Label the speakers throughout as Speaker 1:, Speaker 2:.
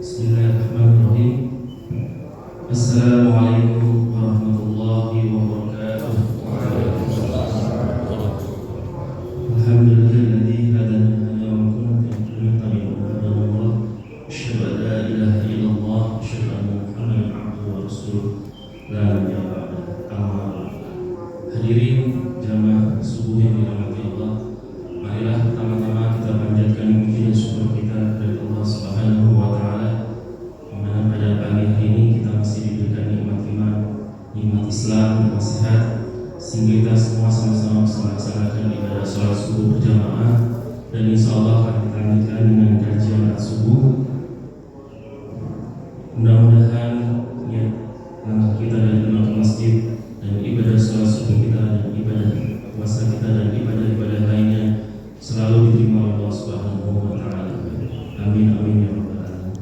Speaker 1: Bismillahirrahmanirrahim. Assalamualaikum warahmatullahi wabarakatuh. Alhamdulillahilladzi hadana wa ma kunna linahtadiya lawla an hadana Allah. Asyhadu an la ilaha illallah wa asyhadu anna Muhammadan abduhu wa rasuluh. La nabiyya ba'dahu. Amma ba'd. Hadirin jamaah subuh yang dirahmati Allah, marilah pertama-tama kita panjatkan puji dan syukur kita kepada Allah Subhanahu wa taala. Pada pagi hari ini kita masih diberikan nikmat iman, nikmat Islam, nikmat sehat, sehingga kita semua sama-sama bisa melaksanakan ibadah sholat subuh berjamaah, dan insya Allah akan kita lanjutkan dengan kajian subuh. Mudah-mudahan niat langkah kita dan iman ke masjid dan ibadah sholat subuh kita dan ibadah puasa kita dan ibadah-ibadah lainnya selalu diterima oleh Allah Subhanahu wa taala. Amin amin ya rabbal alamin.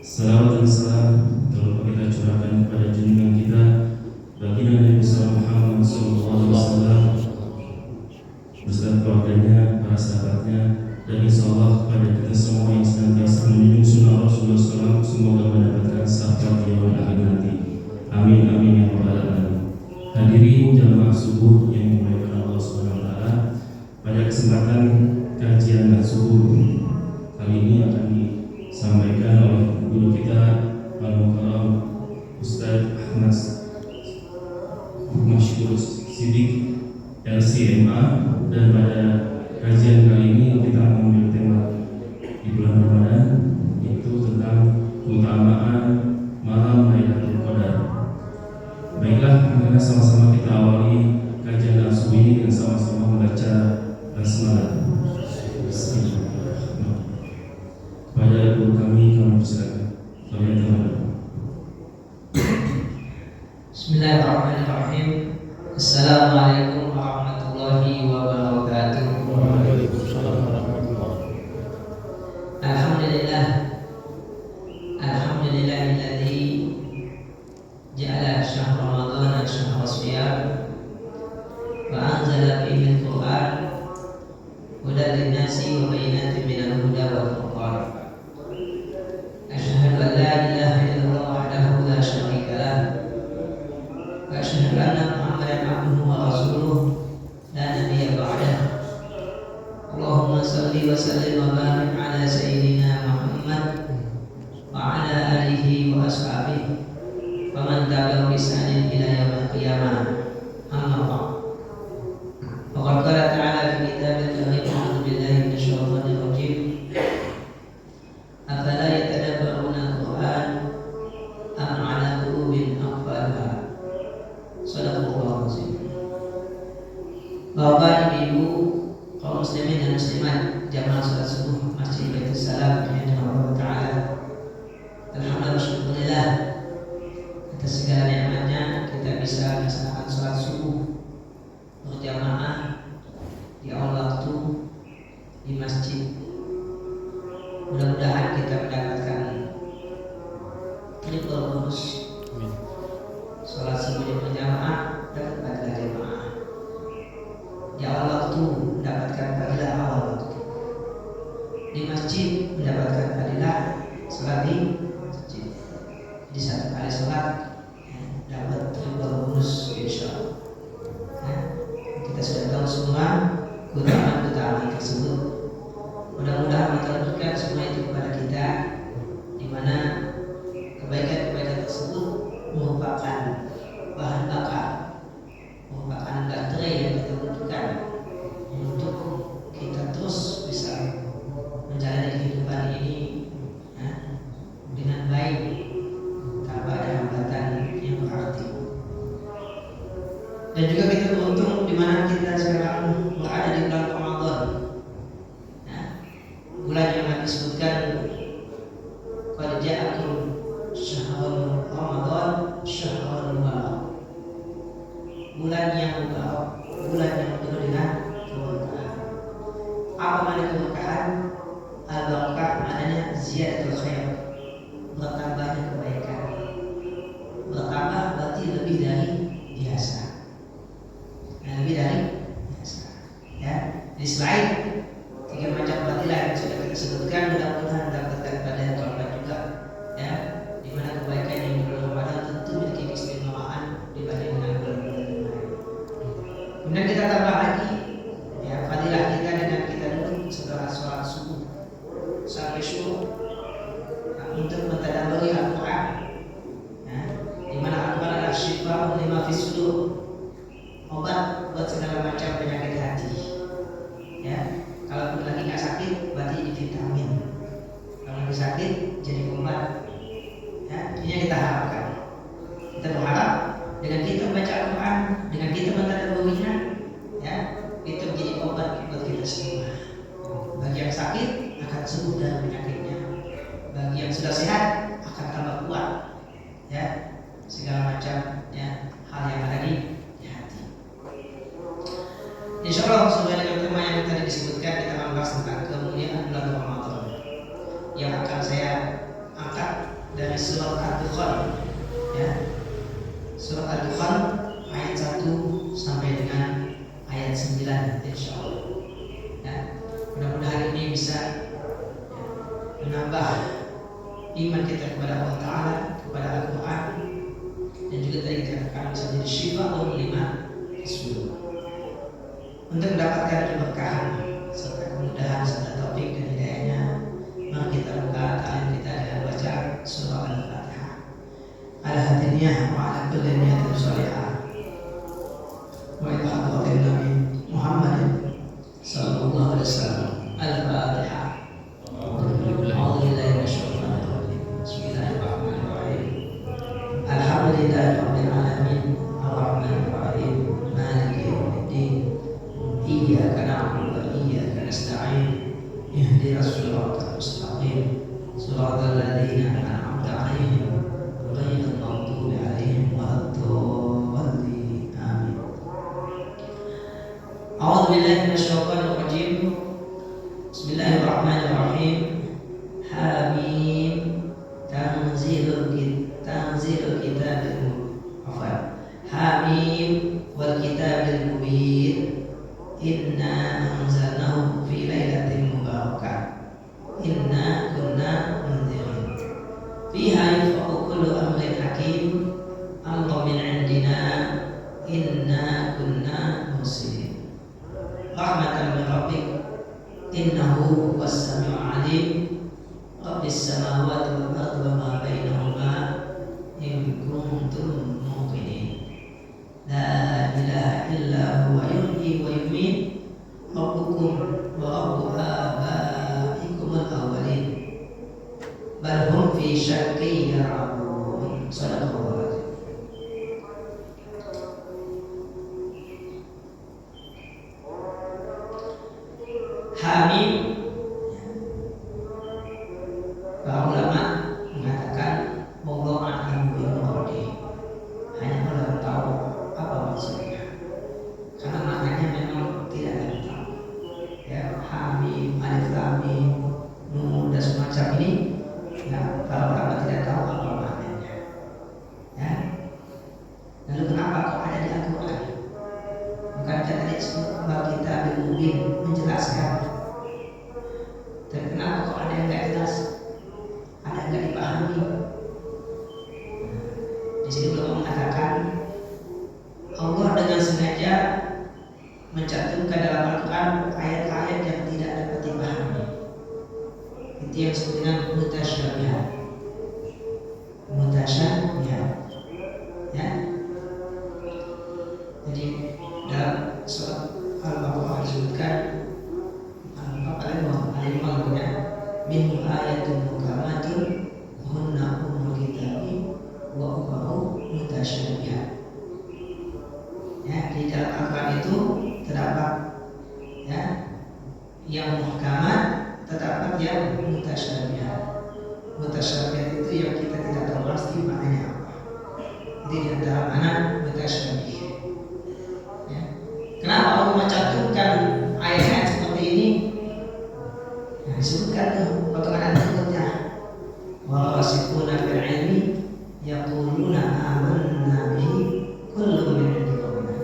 Speaker 1: Salawat dan salam terlupa kita curahkan kepada junjungan kita baginda Nabi Muhammad SAW beserta keluarganya, para sahabatnya, dan insya Allah kepada kita semua yang senantiasa menunjung sunnah Rasulullah SAW, semoga mendapatkan syafaat di yaumil akhir nanti. Amin amin ya rabbal alamin. Hadirin jamaah subuh yang dimuliakan Allah Subhanahu wa taala, pada kesempatan kajian subuh kali ini akan disampaikan oleh guru kita Al-Mukarram Ustaz Ahmad Masyhur Siddiq LCMA, dan pada kajian kali ini kita akan mengambil tema di bulan Ramadan, yaitu tentang keutamaan malam Lailatul Qadar. Baiklah, maka sama-sama kita awali kajian subuh ini dengan sama-sama membaca basmalah. Pada guru kami persilakan.
Speaker 2: Bismillahirrahmanirrahim. Assalamualaikum warahmatullahi wabarakatuh.
Speaker 3: Waalaikumsalam warahmatullahi wabarakatuh.
Speaker 2: Alhamdulillah. Alhamdulillahilladzi ja'ala syahr Ramadan syahr shiyam wa anzala fihi al-Qur'an hudan lin-nasi wa bayyinatin minal huda wal furqan. Asyhadu an la ilaha illallah wahdahu la syarika lah wa asyhadu anna Muhammadan abduhu wa rasuluh la nabiyya ba'dah. Allahumma shalli wa sallim wa barik ala sayyidina Muhammad wa ala alihi wa ashabihi wa man tabi'ahum bi ihsanin ila yaumil qiyamah. Amma ba'd. Faqad qala ta'ala fi kitabil karim, a'udzu billahi minasyaitonir rajim. Afala yatadabbaruna al-Qur'an am 'ala qulubin aqfalha. Shadaqallahu azim. Bapak, Ibu, kaum muslimin dan muslimat, jamaah salat subuh Masjid Baitul Salam yang Allah Taala. Alhamdulillah, atas segala nikmatnya kita bisa melaksanakan salat subuh berjamaah di awal waktu di masjid. Mudah-mudahan kita mendapatkan triple bonus salat subuh berjamaah dan pahala jamaah. Di awal waktu mendapatkan pahala awal waktu, di masjid mendapatkan pahala salat di masjid. Di satu kali salat dapat triple bonus insyaallah. Kita sudah tahu semua keutamaan tersebut. Mudah-mudahan kita berikan semua itu kepada kita, di mana kebaikan-kebaikan tersebut merupakan bahan bakar, merupakan baterai yang kita butuhkan untuk kita terus bisa menjalani kehidupan ini dengan baik tanpa ada hambatan yang berarti. Dan juga kita beruntung di mana kita sekarang berada di bulan Ramadan, bulan yang disebutkan qad ja'akum syahrul Ramadan syahrul mubarak, bulan yang mubarak, bulan yang penuh dengan keberkahan. Apa makna keberkahan? Al-barakah maknanya ziyadatul khair, bertambahnya kebaikan. Bertambah berarti lebih dari biasa, lebih dari sakit jadi obat. Ya, ini yang kita harapkan. Kita berharap dengan kita membaca Al-Quran, dengan kita mentadabburinya, ya, itu menjadi obat buat kita semua. Bagi yang sakit akan sembuh dari penyakitnya. Bagi yang sudah sehat akan tambah kuat. Ya, segala macam ya hal yang ada di hati. Insya Allah sesuai dengan tema yang tadi disebutkan, kita akan bahas tentang kemuliaan bulan Ramadan yang akan saya angkat dari surat Al-Dukhan, ya, surat Al-Dukhan ayat 1 sampai dengan ayat 9, insya Allah. Ya, mudah-mudahan ini bisa menambah iman kita kepada Allah Ta'ala, kepada Al-Quran, dan juga tadi kita katakan bisa menjadi syifa atau lima suruh untuk mendapatkan keberkahan serta kemudahan serta taufik dan hidayahnya. Mari kita buka ta'lim kita dengan baca surah Al-Fatihah. Al-Hadiniyah wa ala kulli niyatin salihah wa ila hadratin Nabi Muhammadin sallallahu alaihi wasallam. Al-Fatihah. Alhamdulillahi rabbil alamin, arrahmanir rahim, maliki yaumiddin, iyyaka na'budu wa iyyaka nasta'in, ihdinas siratal mustaqim, siratal ladzina an'amta 'alaihim ghairil maghdubi 'alaihim waladdallin. Amin. A'udzu billahi minasyaitonir rajim. Bismillahirrahmanirrahim. Hamim. Tanzilul kitabil Hamim wal kitabil mubin. Inna anzalnahu fi lailatin mubarakah. Inna kunna munzirin. Fiha yufraqu kullu amrin hakim. Amrun min indina. Inna kunna mursilin. Rahmatan min rabbik. Innahu huwas sami'ul 'alim. Rabbis samawati wal ardi wa ma bainahuma in kuntum muqinin. La ilaha illa huwa yuhyi wa yumiit. Rabbukum wa rabbu abaikum al-awwalin. Bal hum fi syakkin yal'abun. Sadaqallahu alazim. Hamim. Para ulama mengatakan Allah a'lamu bi muradihi. Hanya Allah tahu apa maksudnya. Karena maknanya memang tidak ada yang tahu. Ya, Hamim, Alif Lam Mim, Nun dan semacam ini, ya, para ulama tidak tahu apa maknanya. Ya. Lalu kenapa kok ada di Al-Quran? Bukankah tadi sebab kita mungkin menjelaskan. Dan kenapa kok ada yang tidak jelas? Ada yang tidak dipahami. Di sini belum mengatakan Allah dengan sengaja mencantumkan dalam Al-Quran ayat-ayat yang tidak dapat dipahami. Itu yang disebut dengan mutasyabihat. Mutasyabihat. Ya. Jadi dalam surat Al-Baqarah disebutkan al-Imam min ayatin muhkamatun hunna ummul kitabi wa ukharu mutasyabihat. Ya, di dalam Al-Quran itu terdapat ya yang muhkamat, terdapat yang mutasyabihat. Mutasyabihat itu yang kita tidak tahu pasti maknanya apa. Itu di antara mana mutasyabih. Ya. Kenapa Allah mencantumkan ayat-ayat seperti ini? Yang disebutkan tuh potongan berikutnya. Wa rasikuna fil ilmi yaquluna amanna bihi kullun min indi rabbina.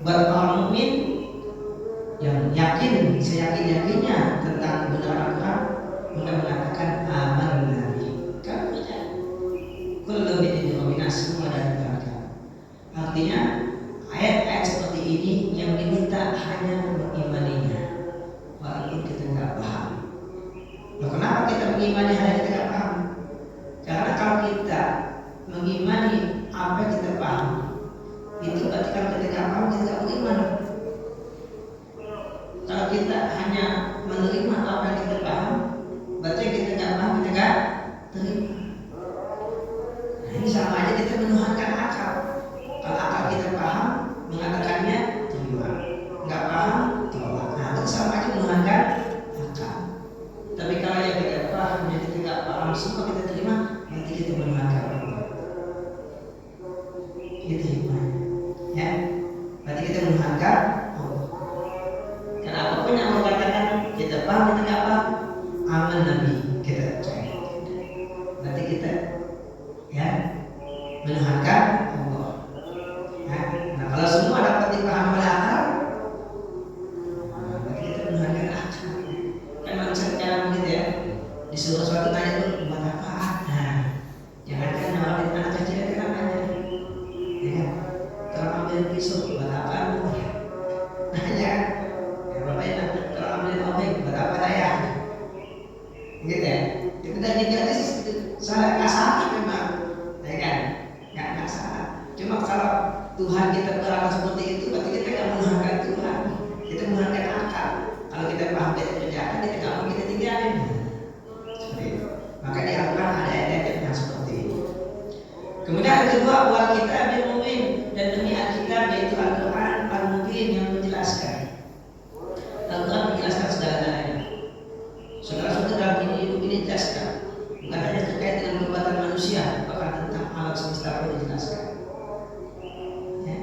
Speaker 2: Buat orang mukmin yang yakin, seyakin-yakinnya tentang kebenaran Al-Quran, mereka mengatakan amanna bihi. Kami percaya. Kullun min indi rabbina, semua dari Tuhan. Artinya ayat-ayat seperti ini yang diminta hanya mengimaninya, walaupun kita tidak paham. Loh, kenapa kita mengimani hal yang kita tidak paham? Karena kalau kita mengimani apa yang kita paham, itu berarti kalau kita tidak paham, kita tidak beriman. Kalau kita hanya menerima apa yang kita paham, berarti kita tidak paham, kita tidak terima. Nah, ini sama aja kita menuhankan akal. Kalau akal kita paham, mengatakannya terima. Nggak paham, tolak. Nah, itu sama aja menuhankan akal. Tapi kalau yang kita paham, yang kita nggak paham, semua kita terima, nanti kita menuhankan Allah. Itu hikmahnya. Ya, berarti kita menuhankan Allah. Karena apapun yang Allah katakan, kita paham, kita nggak paham, aman Nabi kita percaya. Berarti kita ya menuhankan Allah. Ya. Nah, kalau semua dapat dipahami oleh akal, berarti kita menuhankan akal. Kan manusia sekarang begitu ya, disuruh suatu tanya dulu buat apa? Nah, jangan kan orang anak kecil kan nanya, ya kan? Kalau ambil pisau buat apa? Nanya, ya bapak ya, kalau ambil obeng buat apa saya? Gitu ya. Itu tadi gratis salah kasar memang, ya kan? Nggak salah. Cuma kalau Tuhan kita berlaku seperti itu, berarti kita nggak menuhankan Tuhan. Kita menuhankan akal. Kalau kita paham kita kerjakan, kita nggak mau kita tinggalin. Seperti itu. Maka di Al-Quran ada ayat-ayat yang seperti itu. Kemudian yang kedua, wal kitab bil mubin, dan demi Alkitab yaitu Al-Quran al-mubin yang menjelaskan. Al-Quran menjelaskan segala-galanya. Saudara-saudara ini jelaskan. Bukan hanya terkait dengan perbuatan manusia, bahkan tentang alam semesta pun dijelaskan. Ya.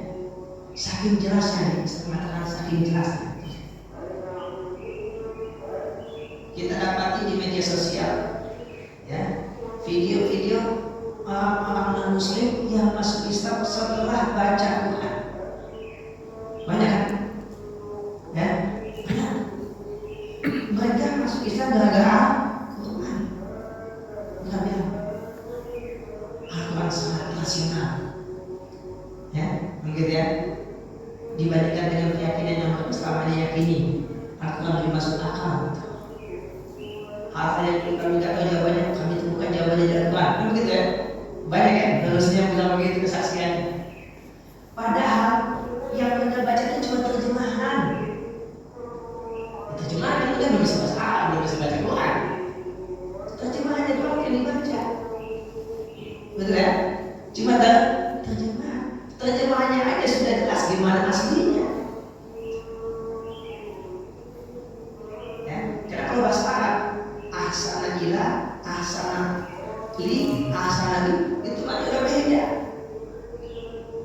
Speaker 2: Saking jelasnya nih, mengatakan saking jelasnya. Kita dapati di media sosial, ya, video-video orang-orang non-muslim yang masuk Islam setelah baca Quran. Banyak kan? Ya, banyak. Mereka masuk Islam gara-gara Quran. Mereka bilang Al-Quran sangat rasional, ya, begitu ya. Dibandingkan dengan keyakinan yang mereka selama ini yakini, Al-Quran lebih masuk akal. Hal-hal yang kami tidak tahu jawabannya, kami temukan jawabannya dari Al-Quran. Kan begitu ya. Banyak kan penulisnya yang bilang begitu kesaksiannya. Padahal yang mereka baca itu cuma terjemahan. Terjemahan itu kan belum bisa bahasa Arab, belum bisa baca Quran. Terjemahannya doang yang dibaca. Betul ya? Cuma terjemahan. Terjemahannya aja sudah jelas gimana aslinya. Ya, karena kalau bahasa Arab, ahsana ila, ahsana li, ahsana li, itu kan udah beda.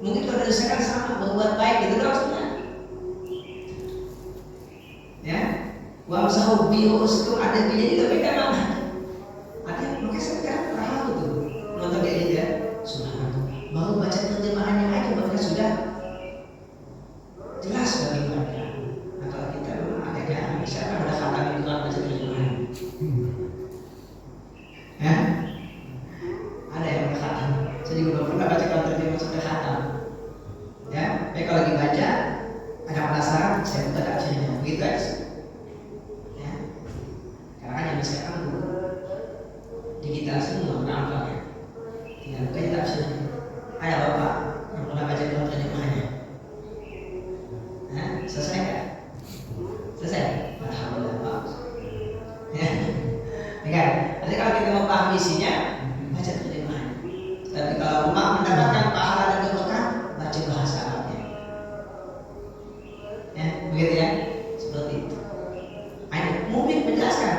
Speaker 2: Mungkin kalau dituliskan sama, berbuat baik gitu kan maksudnya. Ya, wamsahu bi'ustum ada binya itu beda mana? Artinya makanya saya sekarang tahu tuh nonton kayak gitu ya. Subhanallah, baru baca terjemahannya aja bahkan sudah jelas bagi mereka. Nah kalau kita memang ada kan, siapa udah khatam itu kan baca terjemahan? Ya, ada yang udah khatam. Saya juga belum pernah baca kalau terjemahan sudah khatam. Ya, tapi kalau lagi baca ada penasaran, saya buka tafsirnya, begitu aja. Ya, karena kan yang bisa kan digital semua, gampang ya. Tinggal buka tafsirnya. Ada bapak yang pernah baca kalau terjemahannya? Selesai kan? Selesai? Alhamdulillah, bagus. Ya, kan? Nanti kalau kita mau paham isinya, baca terjemahannya. Tapi kalau mau mendapatkan pahala dan keberkahan, baca bahasa Arabnya. Ya, begitu ya? Seperti itu. Ayat mungkin menjelaskan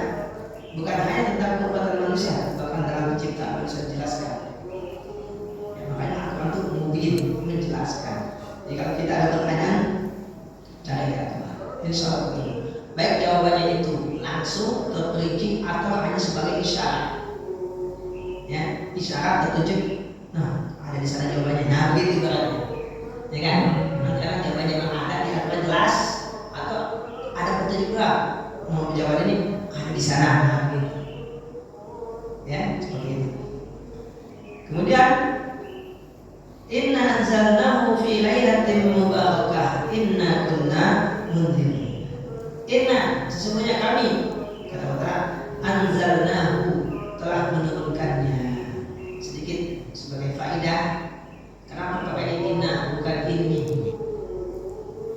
Speaker 2: bukan hanya tentang perbuatan manusia, bahkan dalam penciptaan manusia dijelaskan. Ya, makanya Al-Quran itu mungkin menjelaskan. Jadi kalau kita ada pertanyaan, cari Al-Quran. Insya Allah betul. Baik jawabannya itu langsung terperinci atau hanya sebagai isyarat. Ya, isyarat tertunjuk. Nah, ada di sana jawabannya. Nah, begitu ibaratnya. Ya kan? Nah, karena jawabannya memang ada di Al-Quran jelas atau ada petunjuk juga. Mau jawaban ini ada di sana. Nah, gitu. Ya, seperti itu. Kemudian inna anzalnahu fi lailatin mubarakah inna kunna munzirin. Inna sesungguhnya kami kata Allah anzalnahu telah menurunkannya. Sedikit sebagai faedah, kenapa pakai inna bukan ini?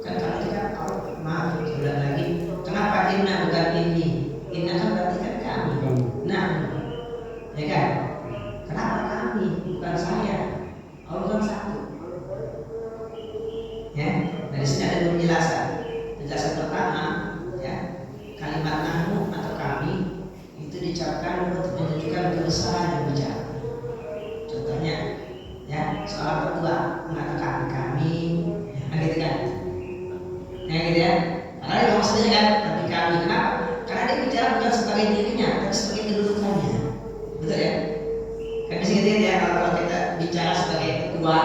Speaker 2: Kan kalau kita maaf ulang lagi, kenapa inna bukan ini? Inna kan berarti kan kami. Nah, ya kan? bukan saya. Allah kan satu. Ya, dari sini ada dua penjelasan. Penjelasan pertama, ya, kalimat nahnu atau kami itu diucapkan untuk menunjukkan kebesaran yang bicara. Contohnya, ya, soal kedua mengatakan kami, ya, gitu kan? Ya, gitu ya. Karena dia ngomong sendiri kan, tapi kami kenapa? Karena dia bicara bukan sebagai dirinya, tapi sebagai kedudukannya. Betul ya? Kan bisa gitu ya, kalau kita bicara sebagai ketua,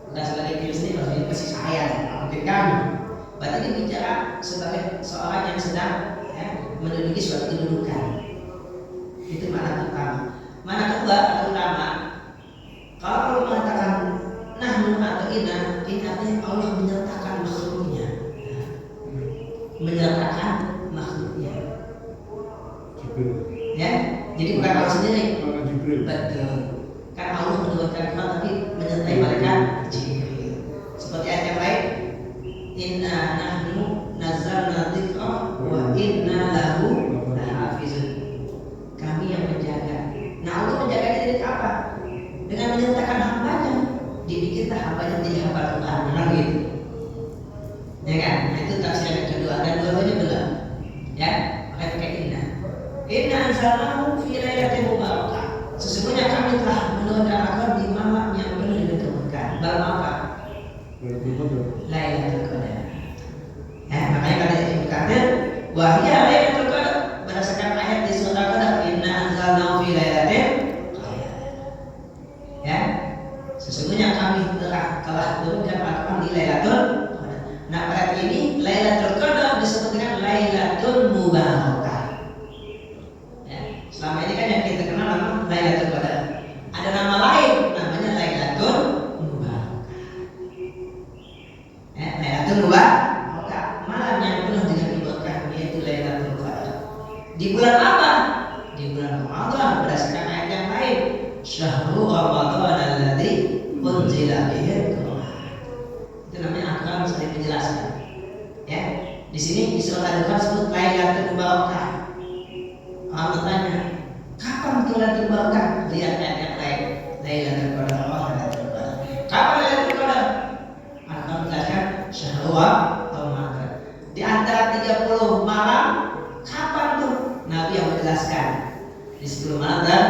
Speaker 2: bukan sebagai diri sendiri, maksudnya pasti saya, mungkin kami. Berarti dia bicara sebagai seorang yang sedang, ya, menduduki suatu kedudukan. Itu mana pertama. Mana kedua atau utama? Kalau mengatakan nahnu atau inna, ini artinya Allah menyertakan makhluknya, menyertakan makhluknya. Ya, jadi bukan Allah sendiri. Betul. Kan Allah menurunkan Quran tapi menyertai mereka Jibril. Seperti ayat yang lain, inna nahnu nazzalna dzikra wa inna lahu lahafizun. Kami yang menjaga. Nah, Allah menjaga diri apa? Dengan menyertakan hambanya. Dibikinlah hambanya menjadi hamba Tuhan. Benar gitu. Ya kan? Nah, itu tafsir yang kedua. Dan dua-duanya benar. Ya, makanya pakai inna. Inna anzalnahu fi lailatin mubarakah. Sesungguhnya kami telah menurunkan Al-Quran di malam yang penuh dengan keberkahan. Malam apa? Lailatul Qadar. Ya, makanya kata Ibnu Katsir, wa hiya lailatul qadar, berdasarkan ayat di surah Al-Qadar, inna anzalnahu fi lailatin qadar. Ya. Sesungguhnya kami telah turunkan Al-Quran di Lailatul Qadar. Nah, pada ini Lailatul Qadar disebut dengan Lailatul Mubarakah. Selama ini kan yang kita kenal nama Lailatul Qadar. Ada nama lain namanya Lailatul Mubarakah. Lailatul Mubarakah, malam yang penuh dengan keberkahan, yaitu Lailatul Qadar. Di bulan apa? Di bulan Ramadan, berdasarkan ayat yang lain. Syahrul Ramadan alladzi unzila bihil Qur'an. Itu namanya Al-Quran sering menjelaskan. Ya, di sini di surat Al-Quran disebut Lailatul Mubarakah. Allah bertanya, kapan itu Lailatul Mubarakah? Lihat ayat yang lain. Lailatul Qadar, Lailatul Qadar. Kapan Lailatul Qadar? Akan menjelaskan Syahrul Ramadan. Di antara 30 malam, kapan tuh? Nabi yang menjelaskan. Di 10 malam dan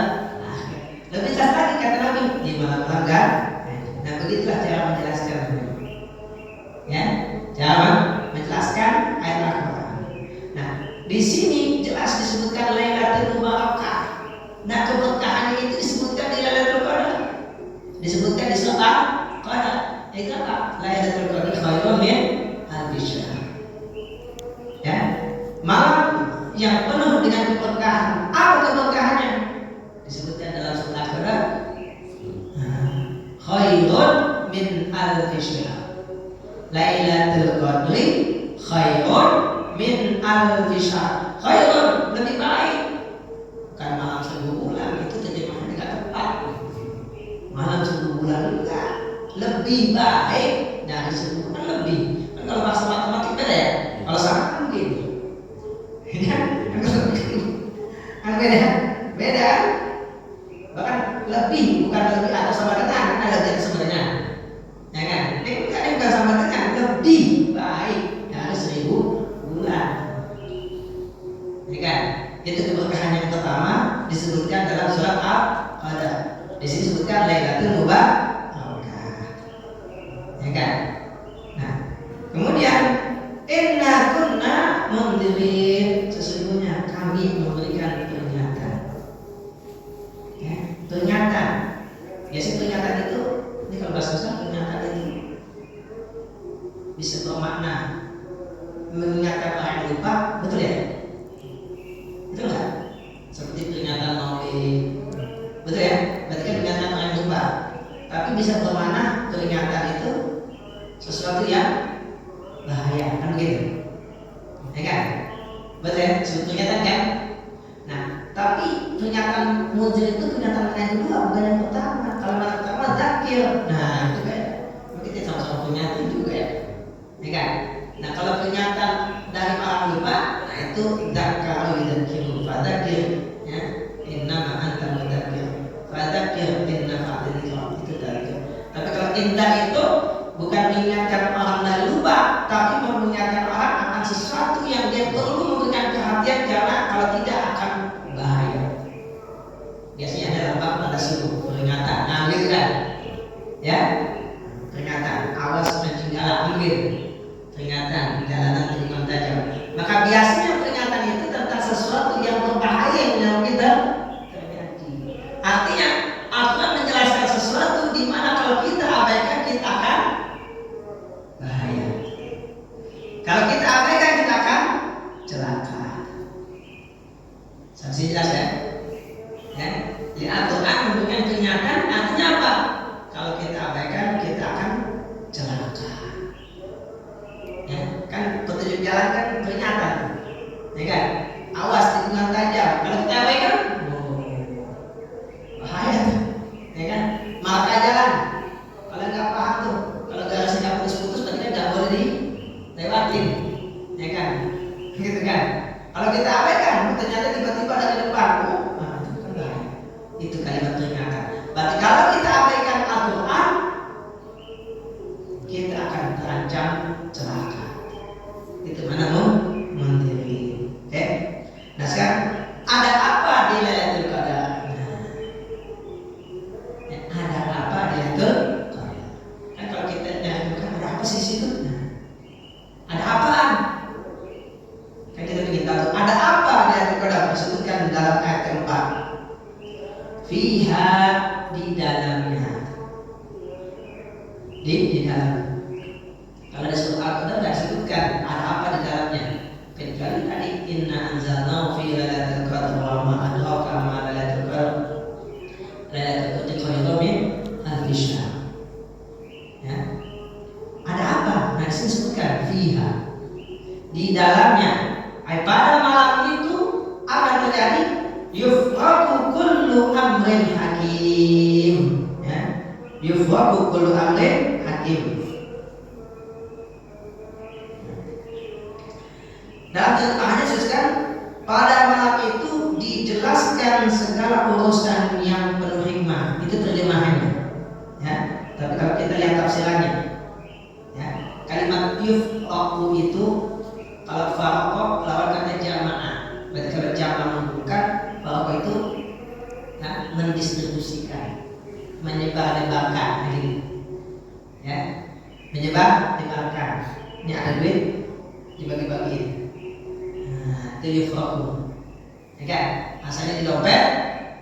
Speaker 2: akhir. Lebih jelas lagi kata Nabi di malam dan. Nah, begitulah cara menjelaskan. Ya, cara menjelaskan ayat Al-Quran. Nah, di sini jelas disebutkan Lailatul Mubarakah. Nah, keberkahannya itu disebutkan di Lailatul Qadar. Disebutkan di surah Qadar. Itu apa? Lailatul Qadar khairun min alfi syahr. Ya, malam yang penuh dengan keberkahan. Apa keberkahannya? Disebutkan dalam surah Qadar. Khairun min alfi syahr. Lailatul Qadri khairun min alfi syahr. Khairun, lebih baik. Bukan malam 1000 bulan, itu terjemahan tidak tepat. Malam 1000 bulan juga lebih baik dari 1000 bulan lebih. Kan kalau bahasa matematik beda ya. Kalau sama kan begini. Ya, kan beda. Beda. Bahkan lebih, bukan lebih atau sama dengan, kan ada jadi sebenarnya. Ya kan? Ini bukan sama dengan, lebih baik dari 1000 bulan. Ya kan? Itu keberkahan yang pertama disebutkan dalam surat Al-Qadar. Di sini disebutkan Lailatul Mubarakah. Ya kan? Nah, kemudian inna kunna mundirin, sesungguhnya kami memberikan peringatan. Ya, peringatan. Biasanya peringatan itu, ini kalau bahasa Islam peringatan itu bisa bermakna mengingatkan orang yang lupa, betul ya? Betul nggak? Seperti peringatan Maulid, betul ya? Berarti kan peringatan orang yang lupa. Tapi bisa bermakna peringatan itu sesuatu yang bahaya, kan begitu? Ya kan? Betul ya? Sesuatu peringatan kan? Nah, tapi peringatan munzir itu peringatan yang kedua, bukan yang pertama. Kalau yang pertama zakir, nah itu kan kita sama-sama peringatan juga ya. Ya kan? Nah, kalau peringatan dari orang lupa, nah itu dzakaru yadzakiru fadzakir, ya innama anta mudzakir fadzakir inna fa'dil Bertindak itu bukan mengingatkan orang dari lupa, tapi mengingatkan orang akan sesuatu yang dia perlu memberikan perhatian, karena kalau tidak akan bahaya. Biasanya ada lambang pada suruh peringatan, ambil kan? Ya, peringatan, awas mancing galak, ambil peringatan, jalanan tikungan tajam. Maka biasanya peringatan itu tentang sesuatu yang berbahaya yang kita terjadi. Artinya Al-Quran menjelaskan sesuatu di mana kalau kita abaikan kita akan bahaya. Kalau kita abaikan kita akan celaka. Saksi jelas ya? Ya, di Al-Quran memberikan peringatan, artinya apa? Kalau kita abaikan kita akan celaka. Ya, kan petunjuk jalan kan peringatan, ya kan? Awas tikungan tajam. Kalau kita abaikan, bahaya, ya kan? Maka jalan. Kalau nggak paham tuh, kalau garasinya putus-putus, berarti kan nggak boleh dilewatin, ya kan? Gitu kan? Kalau kita abaikan, ternyata tiba-tiba ada di depan, itu kan bahaya. Itu kalimat peringatan. Berarti kalau kita abaikan Al-Quran, kita akan terancam celaka. Itu mana mendiri. Oke? Nah sekarang ada apa di Lailatul Qadar? Ada apa di Lailatul Qadar? Kan kalau kita nyarikan ada apa sih situ? Ada apaan? Kan kita ingin tahu ada apa di Lailatul Qadar, disebutkan dalam ayat keempat. Fiha, di dalamnya. Di dalamnya. Kalau ada surah Al-Qadar tidak disebutkan ada apa di dalamnya, kecuali tadi inna anzalnahu fi lailatul qadr wa ma adraka ma lailatul qadr. Lailatul qadr khairun min alfi syahr. Ya. Ada apa? Nah, disebutkan fiha, di dalamnya. Pada malam itu akan terjadi yufraqu kullu amrin hakim. Ya. Yufraqu kullu amrin hakim. Dalam terjemahannya disebutkan pada malam itu dijelaskan segala urusan yang penuh hikmah. Itu terjemahannya. Ya. Tapi kalau kita lihat tafsirannya, ya, kalimat yufraqu itu kalau faraqah lawan kata jamaah. Berarti kalau jamaah mengumpulkan, faraqah itu mendistribusikan, menyebar-lebarkan, gitu. Ya, menyebar-lebarkan. Ini ada duit dibagi-bagiin. Nah, itu yufraqu. Ya kan? Asalnya di dompet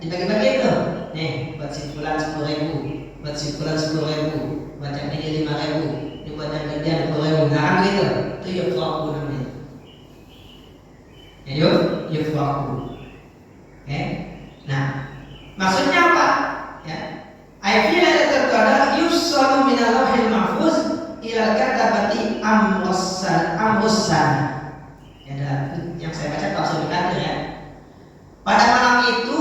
Speaker 2: dibagi-bagi itu. Nih, buat si fulan 10.000, buat si fulan 10.000, buat yang ini 5.000, ini buat yang kerjaan 10.000. Nah, kan begitu. Itu yufraqu namanya. Ya, yufraqu. Oke. Nah, maksudnya apa? Ya. Ayat Lailatul Qadar yusalu minal lauhil mahfuz ila katabati amrusan. Ya, yang saya baca tafsir Qadir ya. Pada malam itu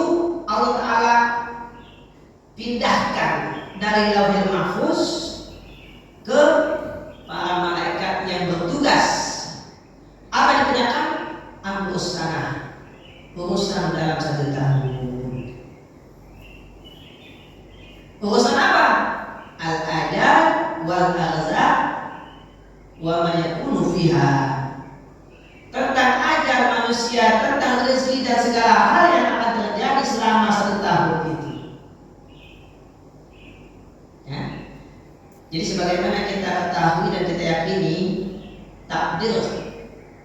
Speaker 2: Allah Ta'ala pindahkan dari lauhil mahfuz ke para malaikat yang bertugas. Apa yang dipindahkan? Amrusanah, urusan dalam 1 tahun. Urusan apa? Al-adab wal arzaq wa ma yakunu fiha. Tentang ajal manusia, tentang rezeki dan segala hal yang akan terjadi selama 1 tahun itu. Ya. Jadi sebagaimana kita ketahui dan kita yakini, takdir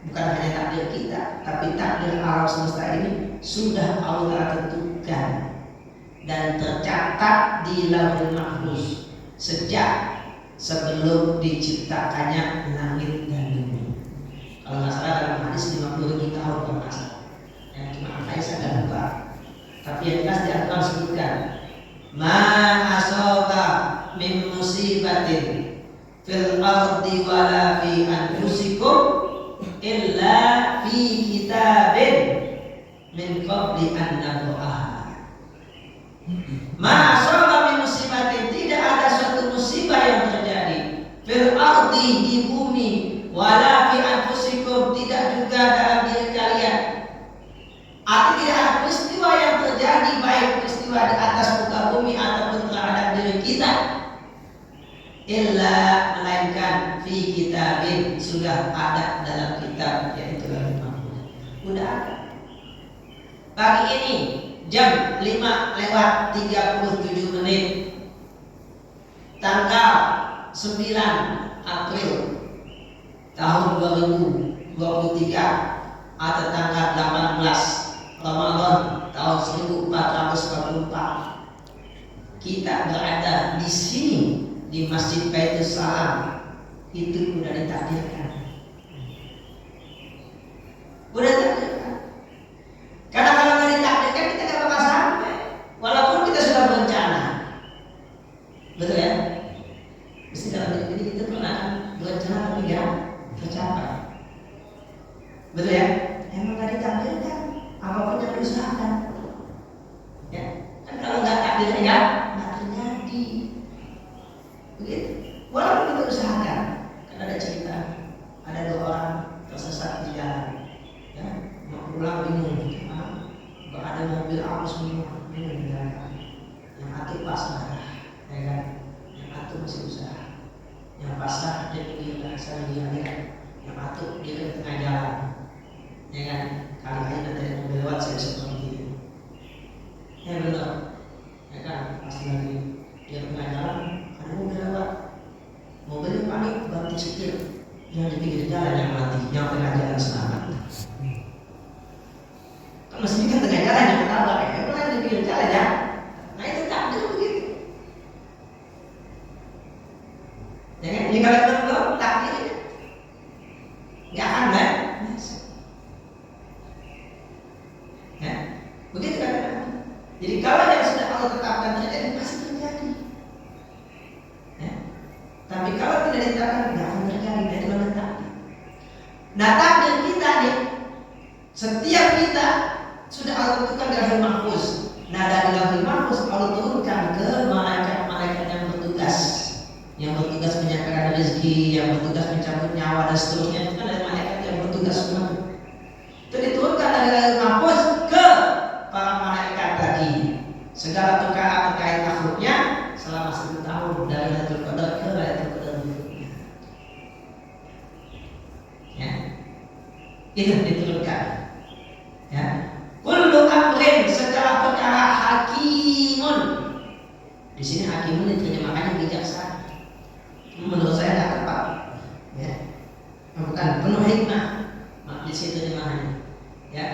Speaker 2: bukan hanya takdir kita, tapi takdir alam semesta ini sudah Allah tentukan dan tercatat di lauhul mahfuz sejak sebelum diciptakannya langit dan bumi. Kalau nggak salah dalam hadis 50.000 tahun kalau nggak salah. Yang cuma angkanya saya nggak lupa. Tapi yang jelas di Al-Quran sebutkan, ma asaba min musibatin fil ardi wala fi anfusikum illa fi kitabin min qabli an nabraha. Ma asaba min musibatin, tidak ada suatu musibah yang terjadi fil ardi, di bumi, wala fi anfusikum, tidak juga dalam diri kalian. Artinya tidak ada peristiwa yang terjadi, baik peristiwa di atas muka bumi ataupun terhadap diri kita, illa melainkan fi kitabin, sudah ada dalam kitab, yaitu Lauhul Mahfuz. Udah ada. Pagi ini jam 5:37 tanggal 9 April tahun 2023 atau tanggal 18 Ramadan tahun 1444, kita berada di sini di Masjid Baitul Salam. Itu sudah ditakdirkan. Udah ditakdirkan. Karena kalau nggak ditakdirkan kita nggak bakal sampai, walaupun kita sudah berencana. Betul ya? Mesti dalam hidup ini kita pernah berencana tapi nggak tercapai. Betul ya? Emang nggak ditakdirkan, apapun yang diusahakan. Ya, kan kalau nggak takdirnya nggak terjadi. Begitu. Walaupun kita usahakan, kan ada cerita, ada 2 orang tersesat di jalan. Ya, mau pulang bingung. Nggak ada mobil arus semua, bingung di jalan. Yang satu pasrah, ya kan? Yang satu masih usaha. Yang pasrah dia pergi ke sana dia lihat. Yang satu dia ke tengah jalan. Ya kan, kali aja nanti ada mobil lewat saya seperti itu. Ya benar, ya kan, pasti lagi dia tengah jalan, ada mobil lewat, mobilnya panik banting setir, yang di pinggir jalan yang mati, yang tengah jalan selamat. Kan mestinya kan tengah jalan yang ketabrak ya, itu yang di pinggir jalan ya. Nah itu takdir begitu. Ya kan, ini kalau belum takdir, nggak akan kan? Ya, begitu kan? Jadi kalau yang sudah Allah tetapkan terjadi pasti terjadi. Ya. Tapi kalau tidak ditetapkan tidak akan terjadi. Dan itu adalah takdir. Nah takdir kita nih, setiap kita sudah Allah tentukan di Lauhul Mahfuz. Nah dari Lauhul Mahfuz Allah turunkan ke malaikat-malaikat yang bertugas menyampaikan rezeki, yang bertugas mencabut nyawa dan seterusnya. Itu kan dari malaikat yang bertugas semua. Itu diturunkan dari Lauhul Mahfuz ke para malaikat tadi. Segala perkara terkait makhluknya selama 1 tahun dari Lailatul Qadar ke Lailatul Qadar berikutnya. Ya, itu diturunkan. Ya, kullu amrin, segala perkara hakimun. Di sini hakimun diterjemahkannya bijaksana. Menurut saya tidak tepat. Ya, bukan penuh hikmah. Di situ terjemahannya. Ya,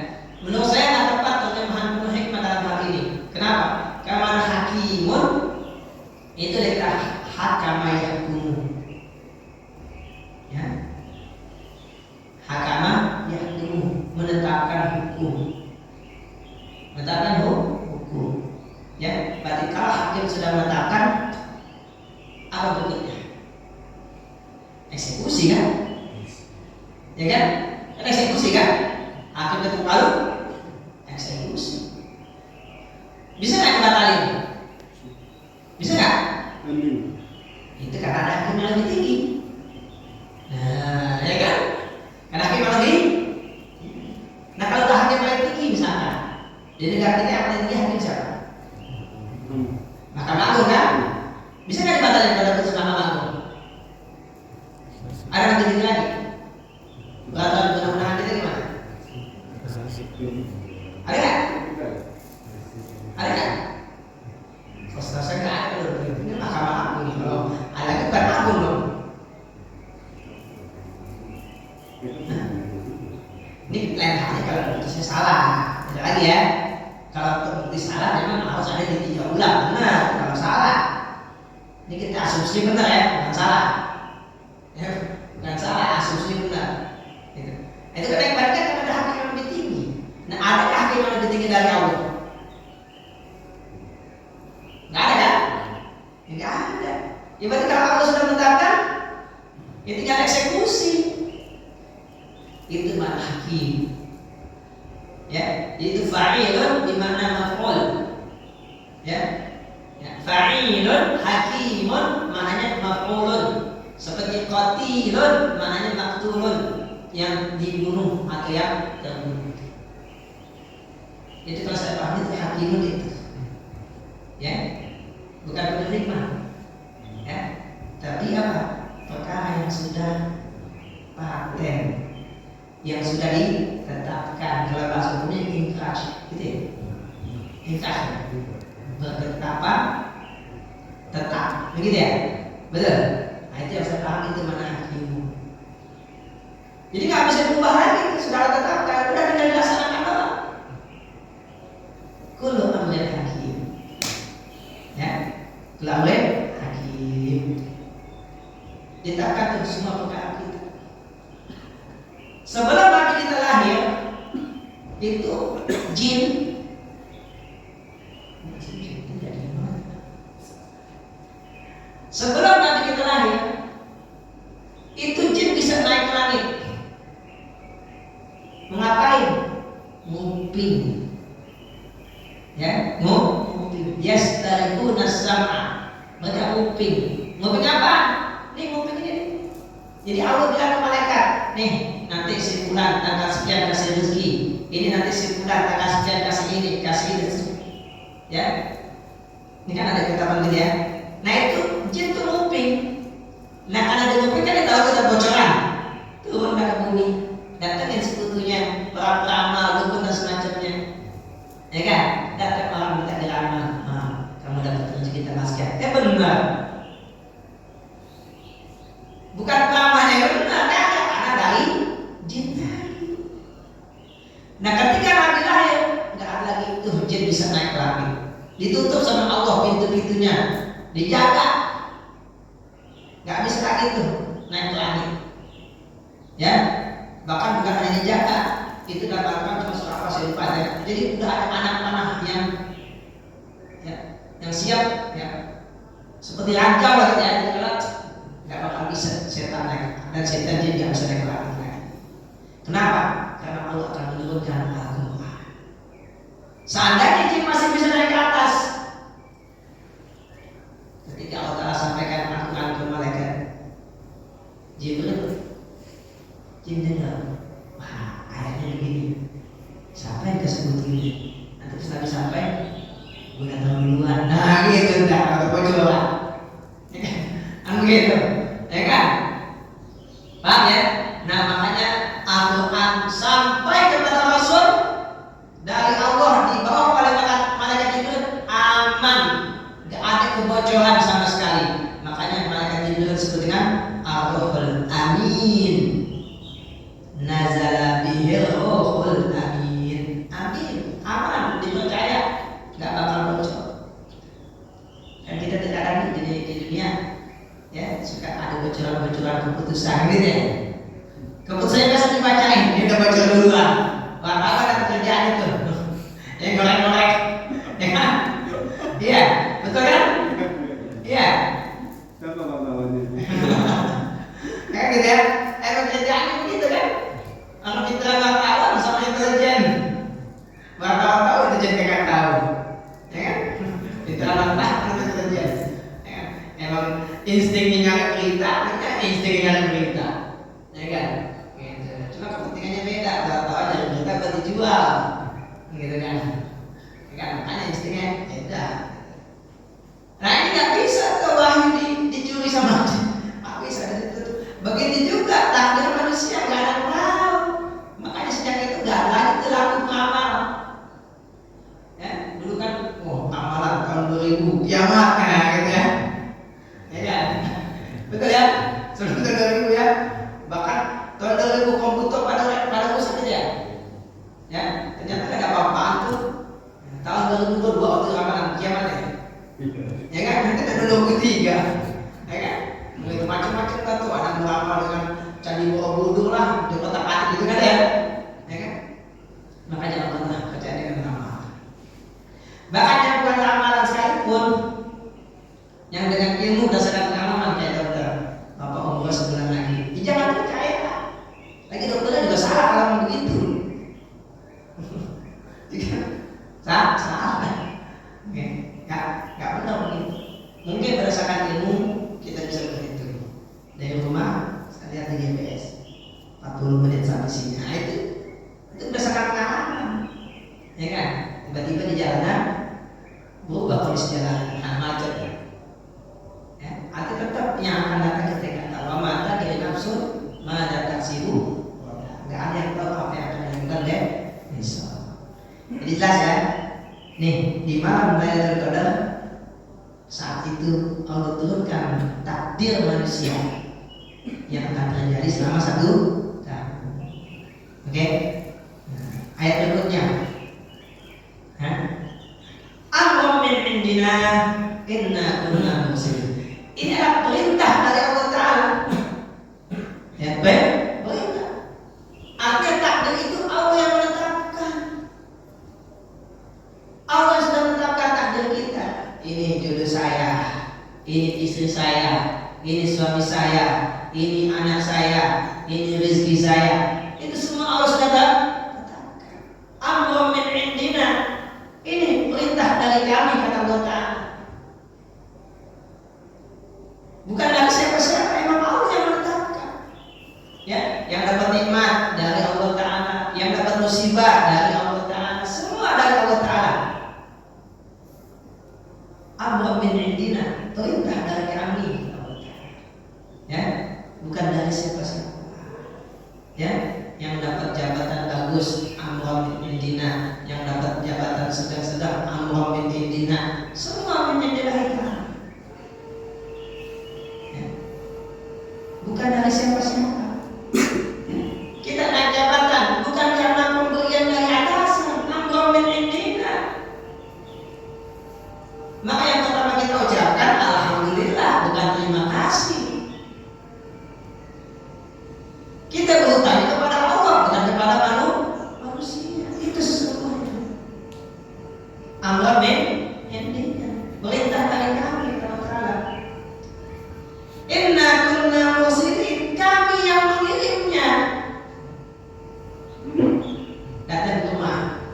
Speaker 2: menurut saya tidak tepat terjemahan penuh hikmah dalam hal ini. Kenapa? Karena hakimun itu adalah hakama yahkumu. Ya, hakama yahkumu, menetapkan hukum. Menetapkan hukum. Ya, berarti kalau hakim sudah menetapkan, apa berikutnya? Eksekusi kan? Ya kan? Eksekusi kan? Hakim ketuk palu, eksekusi. Bisa nggak dibatalin? Bisa nggak? Itu karena ada hakim yang lebih tinggi. Nah, ya kan? Karena hakim yang lebih. Nah kalau ada hakim yang lebih tinggi misalnya, di negara kita yang paling tinggi hakim siapa? Mahkamah Agung kan? Bisa nggak dibatalin pada putusan Mahkamah Agung? Ada yang lebih tinggi lagi? Batal undang-undangan kita gimana? Ada nggak? Ada nggak? Kalau saya nggak ada loh, ini Mahkamah Agung nih. Kalau ada itu bukan agung dong. Nah, ini lain halnya kalau putusnya salah. Ada lagi ya. Kalau terbukti salah memang harus ada ditinjau ulang. Benar. Kalau salah, ini kita asumsi benar ya, bukan salah. Ya, bukan salah, asumsi benar. Gitu. Itu kan yang baik kan ada hakim yang lebih tinggi. Nah, ada hakim yang lebih tinggi dari Allah? Nggak ada kan? Nggak ada. Ya berarti kalau Allah sudah menetapkan, ya tinggal eksekusi. Itu makna hakim. Ya, itu fa'ilun bermakna maf'ul. Ya. Ya, fa'ilun hakimun maknanya maf'ulun. Seperti qatilun maknanya maqtulun, yang dibunuh atau yang terbunuh. Itu kalau saya paham itu hakimun itu. Ya. Bukan penuh hikmah. Ya. Tapi sudah ditetapkan. Kalau bahasa umumnya ingkar, gitu ya. Ingkar berketetapan tetap, begitu ya, betul. Nah itu yang saya paham, itu mana hakimu. Jadi nggak bisa diubah lagi, sudah tetapkan, udah tinggal dilaksanakan doang. Kullu amrin hakim, ya, kullu amrin hakim. Ditetapkan untuk semua perkara kita. Sebelum Nabi kita lahir, itu jin. Sebelum Nabi kita lahir, itu jin bisa naik ke langit. Mengapain? Nguping. Ya, nguping. Yastarikuna sam'a. Mereka nguping. Nguping apa? Nih nguping ini. Jadi Allah bilang ke malaikat, nih nanti si fulan tanggal sekian kasih rezeki. Ini nanti si fulan tanggal sekian kasih ini, kasih ini. Ya. Ini kan ada ketetapan gitu ya. Nah itu jin tuh nguping. Nah karena dia nguping kan dia tahu kita bocoran. Turun ke bumi, datangin sekutunya, peramal, dukun dan semacamnya. Ya kan? Datang orang minta diramal. Kamu dapat rezeki tanggal sekian. Benar. Bukan peramalnya benar, karena dari jin tadi. Nah ketika Nabi lahir, nggak ada lagi itu jin bisa naik ke langit. Ditutup sama Allah pintu-pintunya, dijaga, nggak bisa lagi tuh naik ke langit. Ya, bahkan bukan hanya dijaga, itu dapatkan cuma surah Al-Fatihah. Jadi udah ada anak panah yang siap, ya, seperti raja waktu ya, nggak bakal bisa setan naik, dan setan jin nggak bisa naik ke langit lagi. Kenapa? Karena Allah akan menurunkan Al-Quran. Seandainya jin masih bisa naik ke atas, ketika Allah Ta'ala sampaikan Al-Quran ke malaikat Jibril, jin dengar, wah ayatnya begini, siapa yang kesebut ini? Nanti setelah sampai, gue udah tahu duluan. Nah gitu, enggak ada bocoran. Kan begitu, ya kan? Paham ya? Nah makanya Al-Quran sampai kepada Rasul dari Allah dibawa oleh malaikat Jibril aman, gak ada kebocoran sama sekali. Makanya malaikat Jibril disebut dengan Ar-Ruhul Amin. Nazala bihil Ruhul Amin. Amin, aman, dipercaya, gak bakal bocor. Dan kita tidak ada di dunia, ya suka ada bocoran-bocoran keputusan gitu ya. Keputusannya biasa dibacain, dia udah bocor duluan. Wartawan ada pekerjaan itu, yang ngorek-ngorek, ya kan? Iya, betul kan? Iya.
Speaker 4: Siapa lawannya?
Speaker 2: Kayak gitu ya. Pekerjaannya begitu kan? Kalau kita wartawan sama intelijen, wartawan tahu, intelijen nggak tahu, ya kan? Kita wartawan intelijen, ya kan? Emang instingnya nyari berita, instingnya nyari berita, ya kan? Gitu. Cuma kepentingannya beda. Wartawan nyari berita buat dijual, gitu kan? Ya kan? Makanya instingnya beda. Nah ini nggak bisa tuh wahyu dicuri sama dia. Nggak bisa itu. Begitu juga takdir manusia nggak ada yang tahu. Makanya sejak itu nggak lagi terlaku amal. Ya dulu kan, amalan tahun 2000 kiamat kan, gitu ya. Ya kan? Betul ya? Sebelum tahun 2000 ya. Bahkan tahun 2000 komputer pada rusak aja. Ya ternyata nggak ada apa-apaan tuh. Tahun 2002 waktu ramalan kiamat ya. Ya kan, nanti ada 23, ya kan, begitu macam-macam kan tuh, ada meramal dengan candi Borobudur lah, di kota Pati gitu kan ya kan, makanya jangan pernah percaya dengan ramalan. Bahkan yang bukan ramalan sekalipun, yang dengan ilmu berdasarkan pengalaman kayak dokter, bapak umur sebulan lagi, jangan percaya, lagi dokternya juga salah kalau begitu, salah. Gak benar begitu. Mungkin berdasarkan ilmu kita bisa berhitung. Dari rumah saya lihat di GPS 40 menit sampai sini. Nah itu berdasarkan pengalaman, ya kan? Tiba-tiba di jalanan berubah kondisi jalan, macet ya. Arti tetap yang akan datang kita nggak tahu. Mata dari nafsu, mata taksibu, nggak ada yang tahu apa Jelas ya? Nih, di malam Lailatul Qadar saat itu Allah turunkan takdir manusia yang akan terjadi selama 1 tahun. Oke? Nah, ayat berikutnya. Amrun min indina inna kunna mursalin. Ini adalah perintah dari Allah Ta'ala. Ya, perintah. Artinya takdir itu Allah yang menetapkan. Allah sudah menetapkan takdir kita. Ini jodoh saya, ini istri saya, ini suami saya, ini anak saya, ini rezeki saya. Itu semua Allah sudah tetapkan. Amrun min indina. Ini perintah dari kami, kata Allah Ta'ala. Bukan dari siapa-siapa, memang Allah yang menetapkan. Ya, yang dapat nikmat dari Allah Ta'ala, yang dapat musibah dari Allah Ta'ala, semua dari Allah Ta'ala. Amrun min indina, perintah dari kami, ya, bukan dari siapa-siapa. Ya, yang dapat jabatan bagus, amrun min indina, yang dapat jabatan sedang-sedang, amrun min indina, semua menjadi kita. Ya. Bukan dari siapa-siapa. Kita naik jabatan bukan karena pemberian dari atasan, amrun min indina. Maka yang pertama kita ucapkan alhamdulillah, bukan terima kasih. Kita berhutang kepada Allah, bukan kepada manusia. Itu sesungguhnya. Amrun min indina, perintah dari kami, kata Ta'ala. Inna kunna mursalin, kami yang mengirimnya. Datang ke rumah,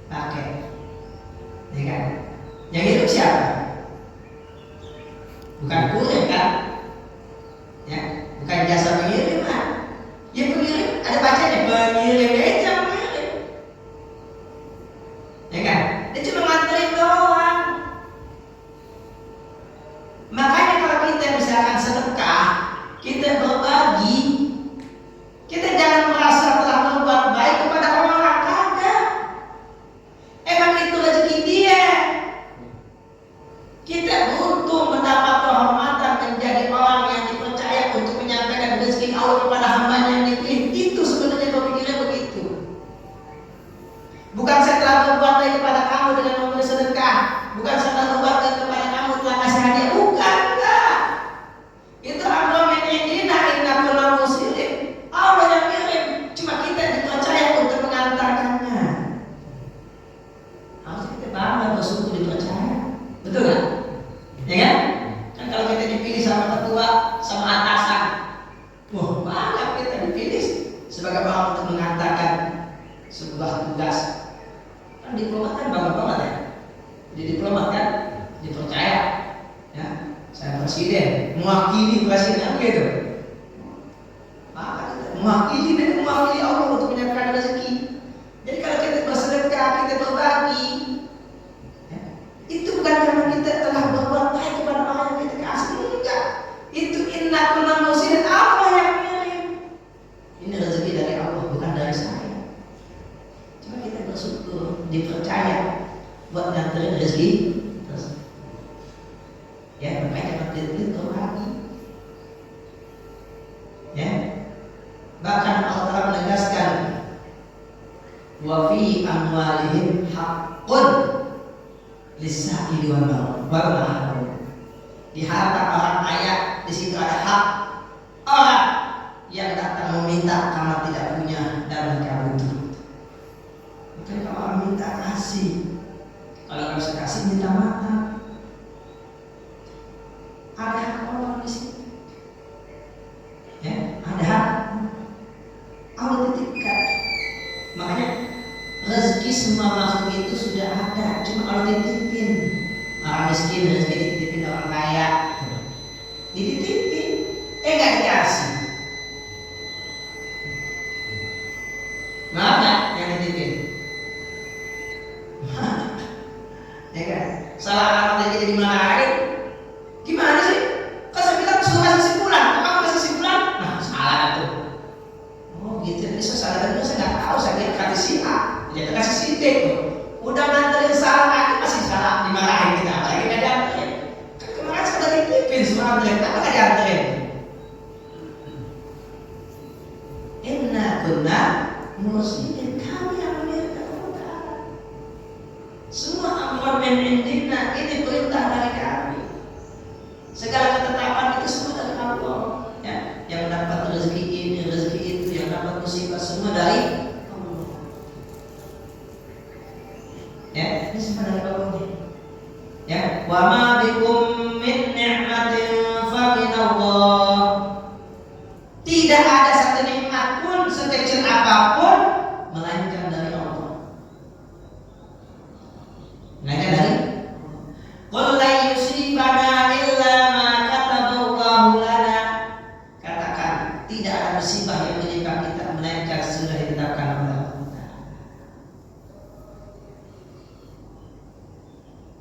Speaker 2: pakai, ya kan? Yang itu siapa? Bukan kurir kan? Ya, bukan jasa pengiriman. Ya pengirim, ada bacanya pengirim aja pengirim. Ya kan? Dia cuma nganterin doang. Makanya kalau kita misalkan sedekah, kita berbagi, kita jangan merasa telah berbuat baik kepada orang kagak. Emang itu rezeki dia. Kita beruntung mendapat kehormatan menjadi orang yang dipercaya untuk menyampaikan rezeki Allah kepada hambanya yang dipilih. Itu sebenarnya berpikirnya begitu. Bukan saya telah berbuat baik kepada kamu dengan memberi sedekah, bukan saya telah berbuat baik kepada kamu telah kasih hadiah, bukan, enggak. Itu amrun min indina inna kunna mursalin. Allah yang kirim, cuma kita dipercaya untuk mengantarkannya. Harus kita bangga bersyukur dipercaya, betul nggak? Ya kan? Kan kalau kita dipilih sama ketua, sama atasan, wah bangga kita dipilih sebagai orang untuk mengantarkan sebuah tugas. Kan diplomat kan bangga banget ya. Jadi diplomat kan dipercaya, ya. Saya presiden, mewakili presiden gitu. Mewakili dan mewakili Allah untuk menyiapkan rezeki. Jadi kalau kita bersedekah, kita berbagi, ya, itu bukan karena kita telah berbuat baik kepada orang yang kita kasih, enggak. Itu inna kunna mursalin, Allah yang kirim. Ini rezeki dari Allah, bukan dari saya. Cuma kita bersyukur dipercaya buat nganterin rezeki tersebut. Ya, makanya waktu itu berbagi. Ya, bahkan Allah Ta'ala menegaskan wa fi amwalihim haqqun lis-sa'ili wal mahrum. Di harta orang kaya di situ ada hak orang yang datang meminta karena tidak punya dan mereka butuh. Maka kalau orang minta kasih, kalau nggak bisa kasih minta maaf. Ada hak orang di situ. Ya, ada hak. Allah titipkan. Makanya rezeki semua makhluk itu sudah ada, cuma Allah titipin. Orang miskin rezeki dititipin orang kaya, dititipin, nggak dikasih. Maaf nggak yang dititipin? Ya kan? Salah alamat aja dimarahin. Gimana sih? Kan saya bilang suruh kasih simpulan, kamu kasih simpulan? Nah, salah tuh. Oh gitu, jadi saya salah, saya nggak tahu, saya kira kasih si A, dia kasih si B tuh. Udah nganterin salam lagi masih salam, dimarahin kita lagi nggak dianterin. Kemarin sudah dititipin semua anterin, kenapa nggak dianterin? Inna kunna muslimin, kami yang memiliki Allah. Semua amran min indina, ini perintah dari kami. Segala ketetapan itu semua dari Allah. Ya, yang dapat rezeki ini, rezeki itu, yang dapat musibah semua dari Allah. Ya, ini semua dari Allah. Ya, wa ma bikum min ni'matin fa min Allah. Tidak ada satu nikmat pun sekecil apapun melainkan dari Allah. Melainkan dari qul la yusibana illa ma kataballahu lana. Katakan, tidak ada musibah yang menimpa kita melainkan sudah ditetapkan oleh Allah.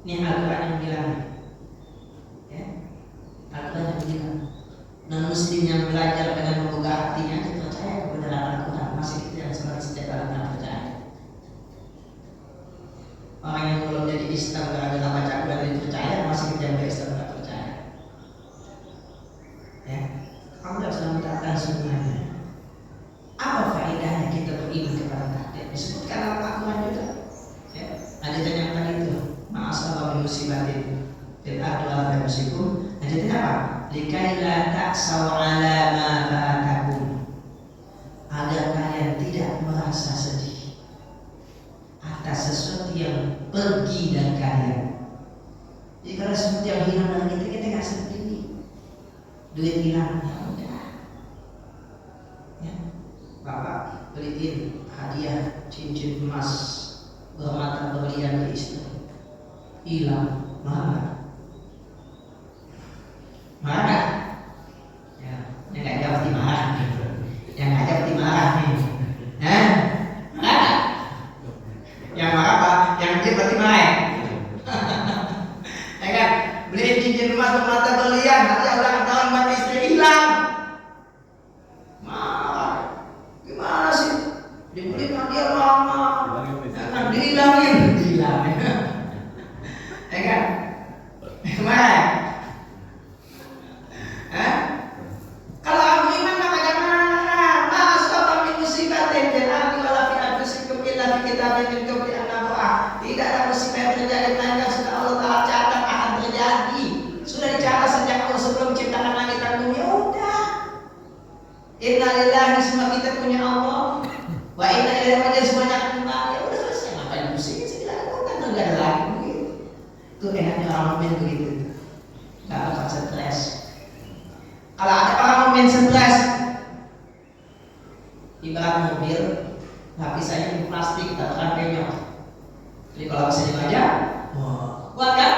Speaker 2: Ini Al-Quran yang bilang, ya, Al-Quran yang bilang. Non-muslim yang belajar dengan membuka hatinya dia percaya kebenaran Al-Quran, masih itu yang sebagai setiap orang percaya. Orang yang belum jadi Islam gara-gara baca Quran dia percaya, masih itu yang Islam tidak percaya. Ya, Allah sudah menetapkan sebenarnya. Apa faedahnya kita beriman kepada takdir? Disebutkan Al-Quran juga. Ya, ada yang tadi itu, ma'asabah musibatin fil ardi wa la yusikum. Jadi apa? Likai la ta'saw ala ma fatakum, agar kalian tidak merasa sedih atas sesuatu yang pergi dari kalian. Jadi kalau sesuatu yang hilang dari kita, kita nggak sedih. Duit hilang, ya udah. Ya, Bapak beliin hadiah cincin emas bermata berlian ke istri, hilang, marah. Marah, ya, yang nggak jawab dimarah, yang nggak jawab dimarah nih, marah, yang marah apa? Yang dia berarti marah, ya kan? Beli cincin emas bermata berlian, nanti ulang tahun mati istri hilang, marah, gimana sih? Dibeli kan dia lama, kan dihilangin, ya kan? Marah. Kalau aku iman maka jangan ma'asabah min musibatin fil ardi wa la fi anfusikum illa fi kitabin min qabli an nabra'ah. Tidak ada musibah yang terjadi melainkan sudah Allah Ta'ala catat akan terjadi. Sudah dicatat sejak Allah sebelum ciptakan langit dan bumi. Udah. Inna lillahi, semua kita punya Allah. Wa inna ilaihi raji'un, semuanya akan kembali. Ya udah selesai, ngapain musik? Saya kan enggak ada lagi begitu. Itu enaknya orang mukmin begitu. Enggak bakal stres. Kalau ada orang mukmin stres, ibarat mobil, lapisannya plastik, katakan penyok. Jadi kalau bisa dibaca, kuat kan?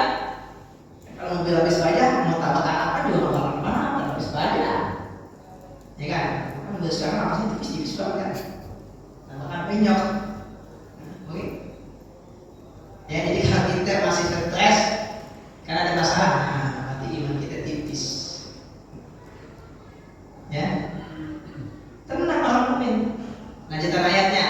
Speaker 2: Kalau mobil habis baja, mau tambahkan apa juga nggak bakal kemana, habis baja, ya kan? Kan mobil sekarang lapasnya tipis-tipis banget kan? Tambahkan penyok, oke? Ya, jadi kalau kita masih stres karena ada masalah, berarti iman kita tipis. Ya, tenang orang mukmin. Lanjutan ayatnya,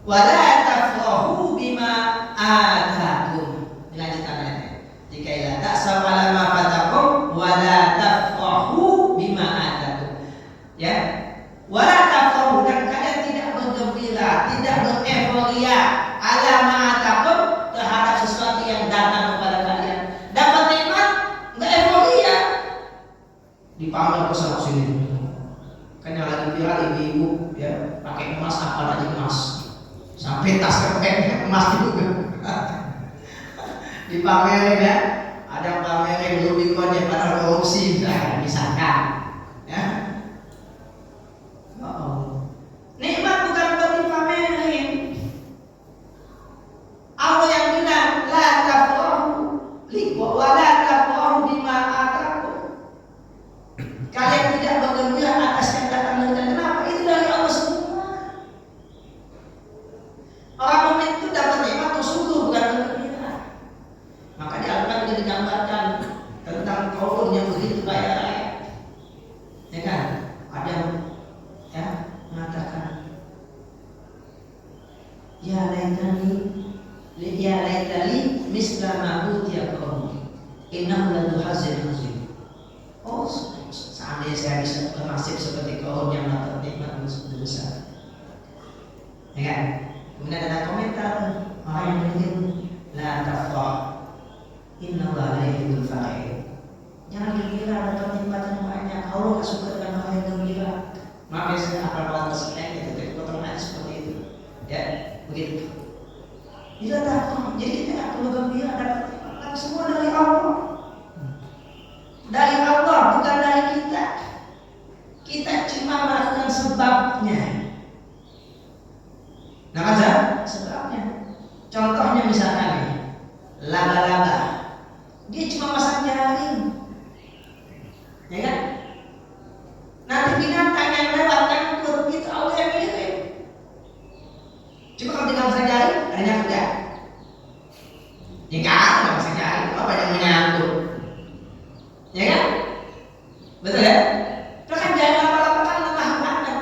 Speaker 2: wala tafrahu bima atakum. Lanjutan ayatnya, jika ila ta'saw ala ma fatakum wala tafrahu bima atakum. Ya, wala tafrahu, dan kalian tidak bergembira, tidak bereforia ala ma atakum, terhadap sesuatu yang datang kepada kalian. Dapat nikmat, enggak euforia, dipamer ke sana sini. Kan yang lagi viral ibu-ibu ya pakai emas, apa aja emas, sampai tas kepek emas juga. Dipamerin ya, ada yang pamerin Rubiconnya pada korupsi, misalkan ya. Nikmat bukan buat dipamerin. Allah yang bilang la tafrahu wa la tafrahu bima atakum. Kalian tidak bergembira atas yang datang dari kalian. Kenapa? Itu dari Allah semua. Orang mukmin itu dapat nikmat bersyukur, bukan bergembira. Maka di Al-Quran Innahu ladu hazin azim. Oh, seandainya saya bisa bernasib seperti kaum yang dapat nikmat besar. Ya kan? Kemudian ada komentar orang yang berilmu, la tafrah, inna Allah la yuhibbul farih. Jangan gembira dapat nikmat yang banyak. Allah tak suka dengan orang yang gembira. Maka saya akan balas itu dari potongan seperti itu. Ya, begitu. Tidak tafrah. Jadi kita tak perlu gembira dapat nikmat semua dari Allah. Dari Allah, bukan dari kita. Kita cuma melakukan sebabnya. Nah, ada sebabnya. Contohnya misalkan nih, laba-laba, dia cuma pasang jaring, ya kan? Nanti binatang yang lewat nyangkut, itu Allah yang ngirim. Cuma kalau tidak pasang jaring, ada nyangkut ya? Ya kan, nggak pasang jaring, apa yang menyangkut? Ya kan? Betul ya? Bahkan jaring laba-laba kan lemah banget.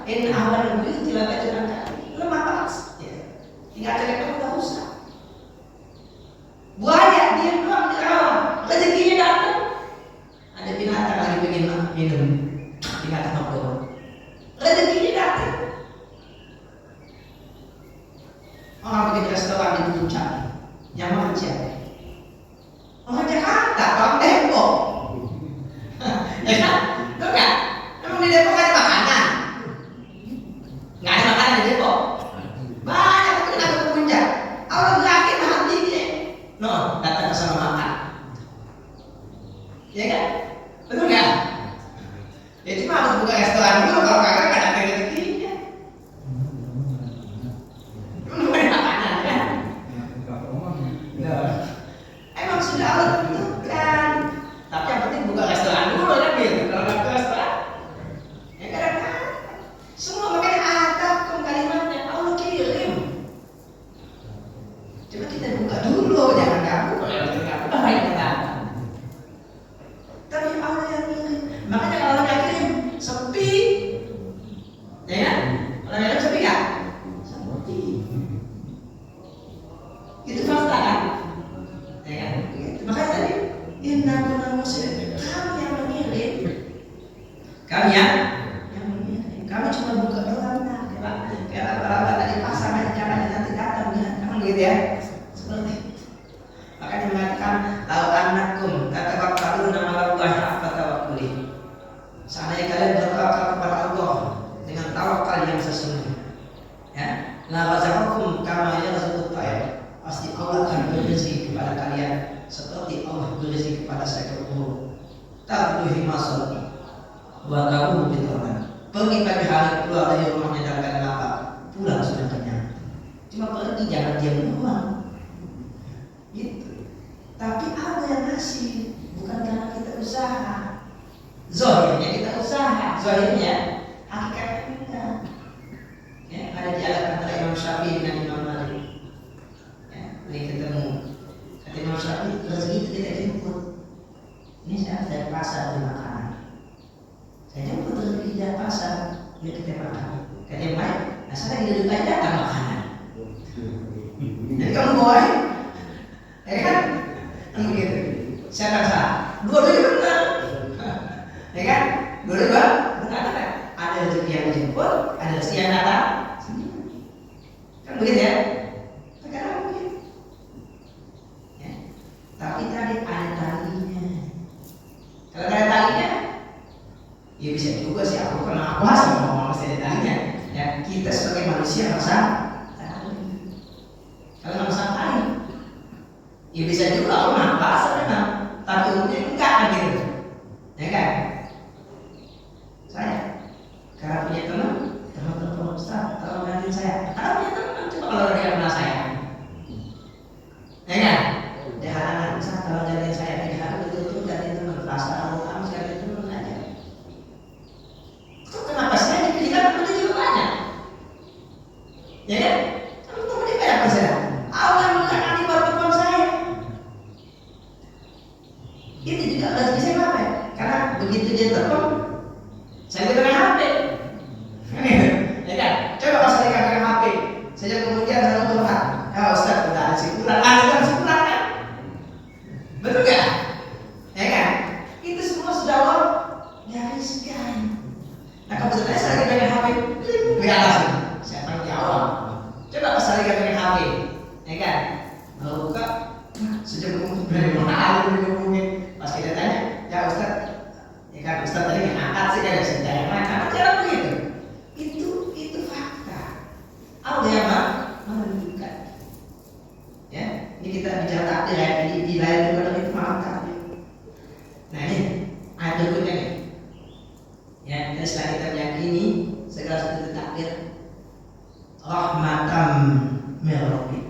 Speaker 2: Inna ahwana buyuti la baitul aqdi. Lemah banget. Ya. Tinggal cari kamu udah rusak. Buaya dia doang di rawa. Rezekinya datang. Ada binatang lagi pengen minum. Tinggal tengok doang. Rezekinya datang. Orang pergi restoran di puncak. Yang macam orang Jakarta, orang Depok. Ya kan? Betul kan? Emang di Depok ada makanan? Nggak ada makanan di Depok. Banyak tapi kenapa ke puncak? Allah berakhir hatinya. No, datang ke sana makan. Ya kan? Betul nggak? Ya cuma harus buka restoran dulu, kalau kagak nggak ada rezekinya. Emang banyak makanan kan? Emang sudah Allah tentukan. Tapi yang penting buka restoran dulu kan gitu. Kalau nggak buka restoran, ya kadang-kadang semua makanya adab kalimatnya Allah kirim. Coba kita buka dulu, jangan kamu kalau kita buka baik kita. Tapi Allah yang kirim. Makanya kalau nggak kirim sepi, ya kan? Kalau nggak sepi nggak? Sepi. Itu fakta kan? Ya kan? Makanya tadi inna kunna muslimin. Kami yang mengirim. Kami yang mengirim. Kami cuma buka doang. Kayak apa-apa tadi pasang aja caranya nanti datang ya. Kan begitu ya? Seperti itu. Makanya mengatakan lau annakum tatawakkaluna 'ala Allah haqqa tawakkuli. Seandainya kalian bertawakal kepada Allah dengan tawakal yang sesungguhnya. Ya, la razaqakum kama yarzuqut tayr. Pasti Allah akan berrezeki kepada kalian seperti Allah berrezeki kepada seekor burung. Ta'budu masal wa ta'budu bitarman. Pergi pagi hari keluar dari rumahnya dalam keadaan lapar, pulang sudah kenyang. Cuma pergi jangan diam doang. Gitu. Tapi ada yang ngasih, bukan karena kita usaha. Zahirnya kita usaha, zahirnya hakikatnya enggak. Ya, ada dialog antara Imam Syafi'i dengan Imam Malik. Ini ketemu kata Imam Syafi'i, rezeki itu kita jemput. Ini saya dari pasar beli makanan. Saya jemput rezeki dari pasar, ini kita makan. Kata Imam Malik, nah saya lagi duduk aja datang makanan. Jadi kamu bawain, ya kan? Begitu. Siapa yang salah? Dua-duanya benar, ya kan? Dua-duanya benar kan? Ada rezeki yang dijemput, ada rezeki yang datang. Kan begitu ya? Sekarang begitu. Tapi tadi ada talinya. Kalau ada talinya, ya bisa juga sih aku kenapa sama masih ada talinya. Ya kita sebagai manusia masa tali. Kalau nggak masang tali, ya bisa juga aku kenapa sebenarnya. Tapi umumnya enggak kan gitu, ya kan? Saya karena punya teman Ustaz, tolong gantiin saya. Karena punya teman, coba kalau dia kenal saya, ya kan? Dia halangan, Ustaz kalau gantiin saya dari hari itu gantiin teman, rasa kamu sekali teman aja. Kok kenapa saya dipilih kan teman juga banyak, ya kan? Teman-teman dia banyak saya. Allah mengangkat buat teman saya. Itu juga rezeki saya apa? Karena begitu dia telepon, saya pegang HP. Ya kan? Coba kalau saya pegang HP, sejak kemudian saya Tuhan, ya Ustaz udah ada simpulan, ada kan simpulan kan? Betul nggak? Ya kan? Itu semua sudah Allah gariskan. Nah kebetulan saya lagi pegang HP, di atas ini. Siapa yang jawab? Coba pas lagi pegang HP, ya kan? Kalau buka, sejak dari mana ngomongin? Pas kita tanya, ya Ustaz, ya kan Ustaz tadi ngangkat sih kan saya tanya mana? Karena jangan begitu. Itu fakta. Allah yang menunjukkan. Ya, ini kita bicara takdir ya, di layar itu malam takdir. Nah ini ayat berikutnya nih. Ya, dan setelah kita meyakini segala sesuatu itu takdir, rahmatan min rabbik.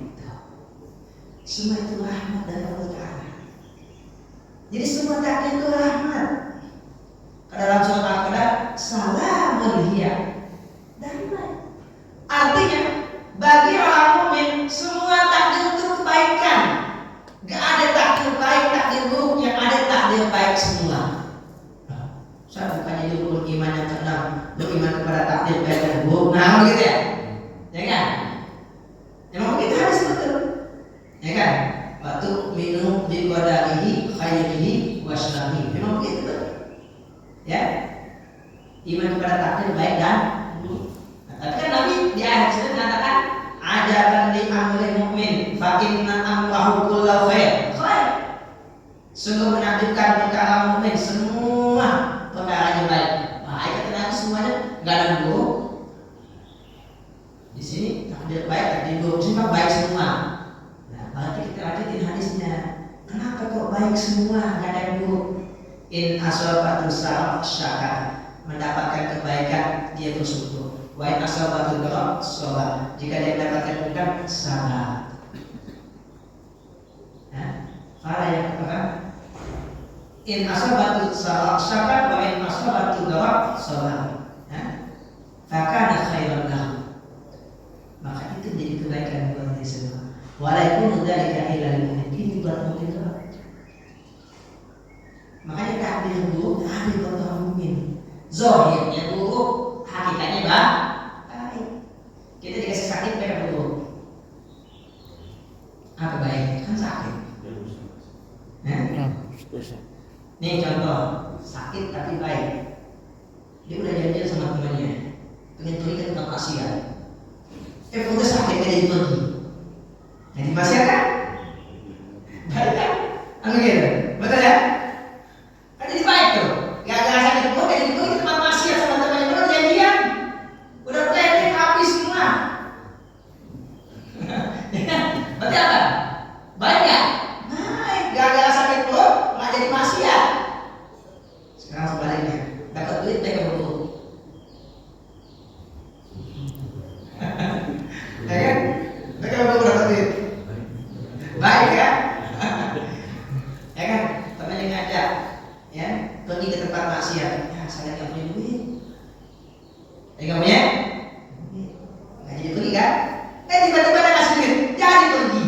Speaker 2: Semua itu rahmat dari Allah Ta'ala. Jadi semua takdir itu rahmat. Dalam surat Al-Qadar, salamun hiya. Damai. Artinya bagi orang mukmin semua takdir itu kebaikan. Gak ada takdir baik, takdir buruk, yang ada takdir baik semua. Saya bukannya dulu beriman yang keenam, beriman kepada takdir baik dan buruk. Nah, begitu ya? Ya kan? Memang begitu harus betul. Ya kan? Waktu minum bi qadarihi khairihi wa syarrihi. Memang begitu betul. Ya? Iman kepada takdir baik dan buruk. Nah, tapi kan Nabi di ayat itu mengatakan ajaban li amri mu'min fa inna amrahu kullu khair. Khair. Sungguh menakdirkan perkara mukmin semua perkaranya baik. Baik kata Nabi semuanya enggak ada buruk. Di sini takdir baik, takdir buruk semua baik semua. Nah, berarti kita lanjutin hadisnya. Kenapa kok baik semua, enggak ada yang buruk? In asabatu syakar, mendapatkan kebaikan dia bersyukur. Wa in asabatu darab sabar, jika dia mendapatkan keburukan sabar. Nah, para yang apa? In asabatu syakar wa in asabatu darab sabar. Fakana khairan lahu. Maka itu menjadi kebaikan buat dia semua. Walaupun dzalika illa lil mu'min, ini buat mukmin doang. Makanya takdir buruk ada buat orang mukmin. Zahirnya buruk, hakikatnya baik. Kita dikasih sakit mereka buruk. Apa baik? Kan sakit. Nih contoh, sakit tapi baik. Dia udah janjian sama temannya, pengen pergi ke tempat maksiat. Udah sakit kan jadi pergi. Jadi maksiat kan? Baik kan? Anu gitu, betul ya? Kan jadi baik tuh. Gak sakit perut, jadi pergi ke tempat maksiat sama temannya. Udah janjian, udah planning habis semua. Berarti apa? Baik ya? Baik. Gak sakit perut, nggak jadi maksiat. Sekarang sebaliknya, dapat duit mereka buruk. Ya kan? Mereka buruk dapat duit. Baik ya? Ya kan? Temannya ngajak, ya pergi ke tempat maksiat. Ya saya nggak punya duit. Nggak punya? Nggak jadi pergi kan? Tiba-tiba ada kasih duit, jadi pergi.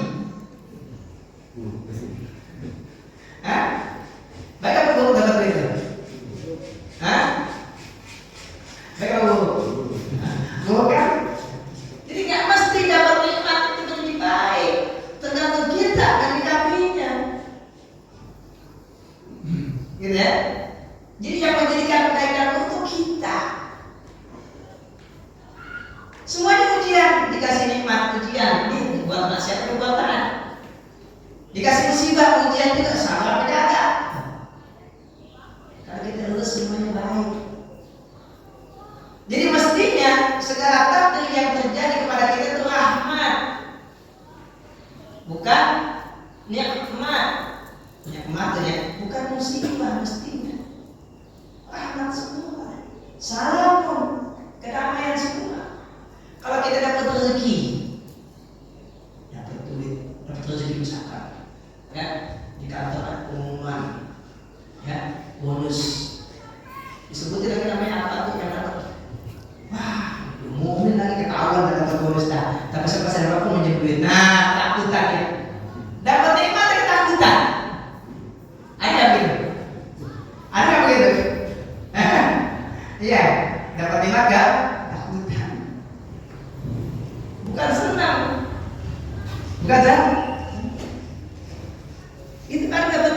Speaker 2: Hah? Baik apa buruk dapat duit itu? Hah? Baik apa buruk? Buruk kan? Jadi nggak mesti dapat nikmat itu menjadi baik, tergantung kita menyikapinya. Gitu ya? Jadi yang menjadikan kebaikan untuk kita. Semuanya ujian, dikasih nikmat ujian, ini buat nasihat perbuatan. Dikasih musibah ujian juga sabar menjaga. Kalau kita lulus semuanya baik. Jadi mestinya segala takdir yang terjadi kepada kita itu rahmat, bukan nikmat. Nikmat ya, bukan musibah mestinya. Rahmat semua, salam, kedamaian semua. Kalau kita dapat rezeki, dapat duit, dapat rezeki misalkan, ya di kantor ada pengumuman, ya bonus, disebutin lagi namanya apa tuh yang dapat. Wah, mungkin lagi ketahuan dapat bonus dah. Tapi pas ada aku minjem duit, nah takutan ya. Dapat nikmat tapi ketakutan. Ada begitu? Ada begitu? Iya, dapat nikmat gak? Takutan. Bukan senang, bukan senang. Itu kan dapat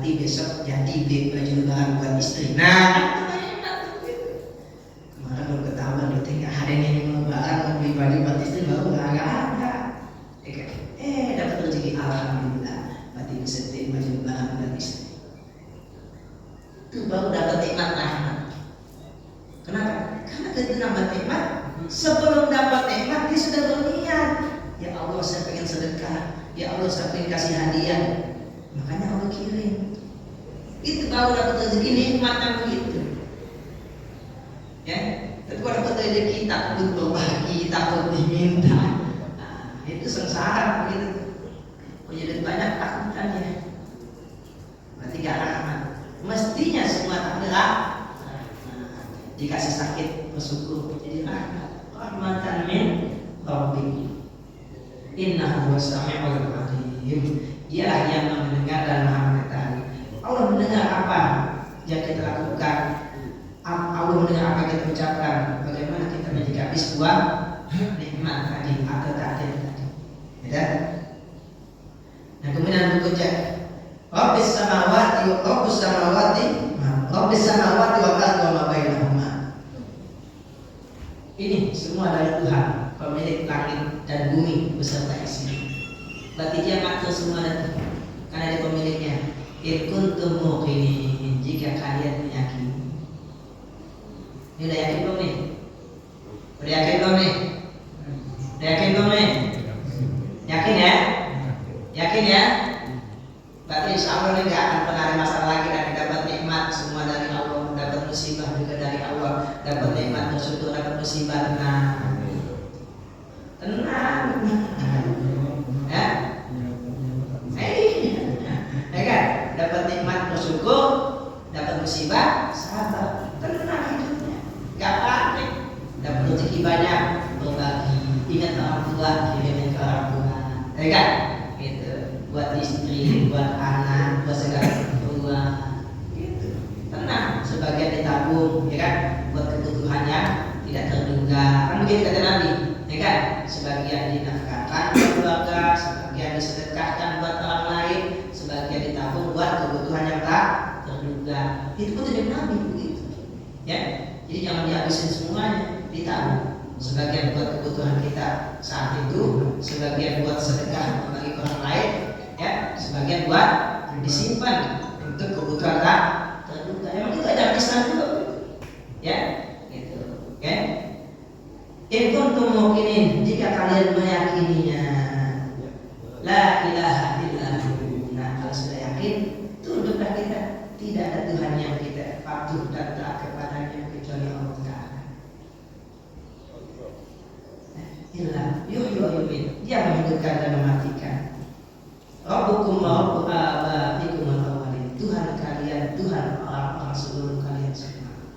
Speaker 2: nanti besok jadi beli baju lebaran buat istri. Nah, kemarin baru ketahuan itu nggak ada yang mau lebaran mau beli baju buat istri baru nggak ada. Dapat rezeki alhamdulillah, berarti bisa beli baju lebaran buat istri. Itu baru dapat nikmat rahmat. Kenapa? Karena ketika dapat nikmat, sebelum dapat nikmat dia sudah berniat. Ya Allah, saya pengen sedekah. Ya Allah, saya pengen kasih hadiah. Makanya Allah kirim. Itu baru dapat rezeki nikmatnya begitu. Ya, tapi kalau dapat rezeki takut berbagi, takut diminta. Nah, itu sengsara begitu. Punya banyak takutannya. Berarti gak rahmat. Mestinya semua takdirah. Dikasih sakit bersyukur jadi rahmatan min rabbik. Innahu was-sami'ul 'alim. Dialah yang mendengar dan maha mengetahui. Allah mendengar apa yang kita lakukan. Allah mendengar apa yang kita ucapkan. Bagaimana kita menyikapi sebuah nikmat tadi atau takdir tadi. Ya. Nah, kemudian berikutnya Rabbis samawati wa Rabbus samawati wal ardi wa ma bainahuma. Ini semua dari Tuhan, pemilik langit dan bumi beserta isinya. Berarti dia makhluk semua itu karena dia pemiliknya. In kuntum muqinin, jika kalian meyakini. Ini udah yakin belum nih? Udah yakin belum nih? Udah yakin belum nih? Yakin ya? Yakin ya? Berarti insya Allah ini gak akan pernah ada masalah lagi dan dapat nikmat semua dari Allah, dapat musibah juga dari Allah, dapat nikmat bersyukur, dapat musibah tenang, ya, ya kan? Dapat nikmat bersyukur, dapat musibah sabar, tenang hidupnya, gak panik, dapat rezeki banyak, berbagi, ingat orang tua, kirimin ke orang tua, ya kan? Gitu. Buat istri, buat anak, buat segala keperluan, gitu. Tenang, sebagian ditabung, ya kan, buat kebutuhan yang tidak terduga. Kan begitu kata Nabi, ya kan? Sebagian dinafkahkan buat keluarga, sebagian disedekahkan buat orang lain, sebagian ditabung buat kebutuhan yang tak terduga. Itu pun dari Nabi begitu, ya. Jadi jangan dihabisin semuanya, ditabung. Sebagian buat kebutuhan kita saat itu, sebagian buat sedekah bagi orang lain. Ya, sebagian buat disimpan untuk kebutuhan tak terduga. Emang itu ada Islam juga, ya, gitu. Oke. In kuntum muqinin, jika kalian meyakininya, la ilaha illallah. Nah, kalau sudah yakin, tunduklah kita. Tidak ada Tuhan yang kita patuh dan taat kepadanya kecuali Allah Taala. Illa yuhyi wa yumiit. Dia menghidupkan dan mematikan. Rabbukum wa rabbu abaikum al-awwalin. Tuhan kalian, Tuhan orang-orang sebelum kalian semua.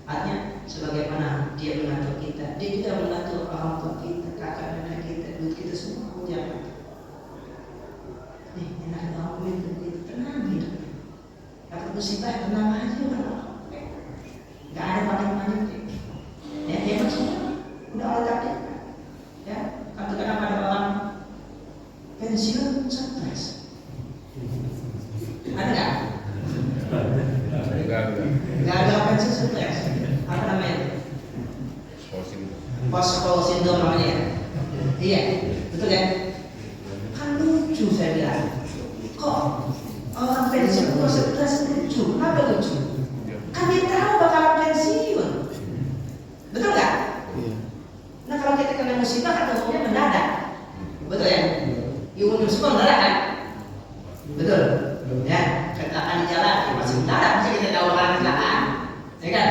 Speaker 2: Artinya sebagaimana dia mengatur kita, dia juga mengatur orang tua kita, kakak nenek kita, dulu kita semua jangan. Nih, enak orang itu tenang gitu. Dapat musibah tenang aja orang. Enggak ada panik-panik. Ya, hebat semua. Udah Allah takdirkan. Ya, kan terkadang ada orang pensiun stres. Ada nggak? Nggak ada pensiun stres. Apa namanya? Post-post syndrome namanya. Iya, betul kan? Kan lucu saya bilang. Kok orang pensiun kok stres lucu? Kenapa lucu? Kan dia tahu bakal pensiun. Betul nggak? Nah kalau kita kena musibah kan umumnya mendadak. Betul ya? Umumnya semua mendadak kan? Betul? Ya, kecelakaan di jalan ya masih mendadak, masih kita tahu orang kecelakaan, ya kan?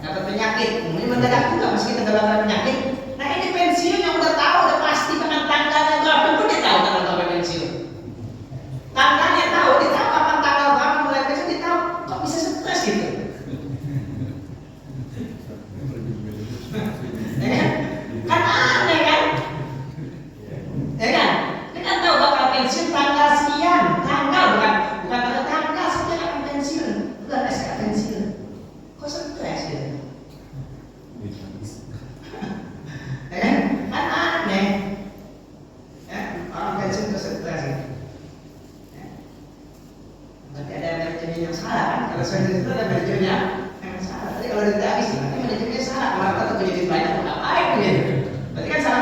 Speaker 2: Dapat penyakit, umumnya mendadak juga, masih kita dapat penyakit. Nah ini pensiun yang udah tahu, udah pasti bahkan tanggalnya berapa pun dia tahu tanggal berapa pensiun. Tanggalnya tahu, dia tahu kapan tanggal berapa mulai pensiun, dia tahu. Kok bisa stres gitu? Ya kan? Kan aneh kan? Ya kan? Dia kan tahu bakal pensiun tanggal sekian, tanggal bukan tanggal sekian akan pensiun, bukan SK pensiun. Kok stres gitu?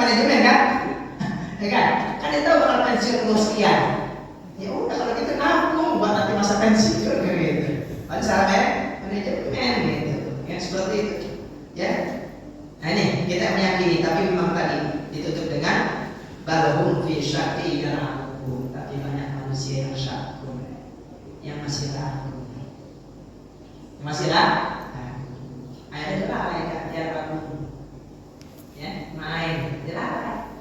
Speaker 2: manajemen kan? Ya kan? Kan dia tahu bakal pensiun umur sekian. Ya udah kalau gitu nabung buat nanti masa pensiun gitu. Ada salah manajemen gitu. Yang seperti itu. Ya. Nah ini kita meyakini, tapi memang tadi ditutup dengan balhum fi syakki yarahu. Tapi banyak manusia yang syakun, yang masih ragu. Masih ragu. Akhirnya lalai kan dia ragu. Ya, main lalai.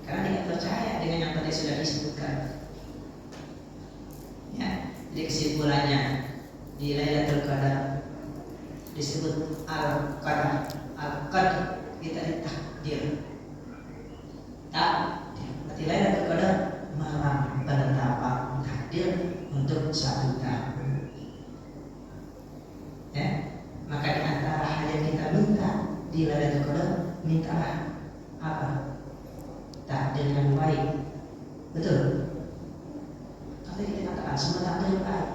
Speaker 2: Karena tidak percaya dengan yang tadi sudah disebutkan. Ya, jadi kesimpulannya di Lailatul Qadar disebut al-qadar. Al-qadar kita ditakdir. Takdir. Berarti Lailatul Qadar malam penetapan takdir untuk satu tahun. Ya, maka di antara hal yang kita minta di Lailatul Qadar, mintalah apa? Takdir yang baik. Betul? Kalau kita katakan semua takdir yang baik,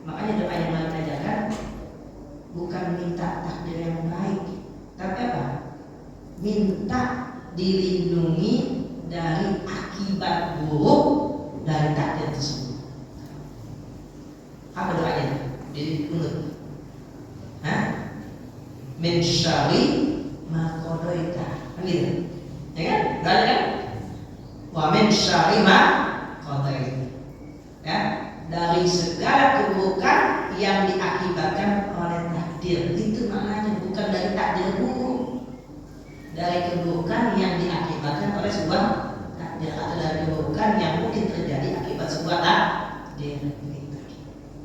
Speaker 2: makanya doa yang paling ajarkan bukan minta takdir yang baik, tapi apa? Minta dilindungi dari akibat buruk dari takdir tersebut. Apa doanya? Diunut. Min syarri ma qadaita. Kan gitu. Ya kan? Doanya kan? Wa min syarri ma qadaita. Ya, dari segala keburukan yang diakibatkan oleh takdir. Itu maknanya, bukan dari takdir buruk. Dari keburukan yang diakibatkan oleh sebuah takdir, atau dari keburukan yang mungkin terjadi akibat sebuah takdir.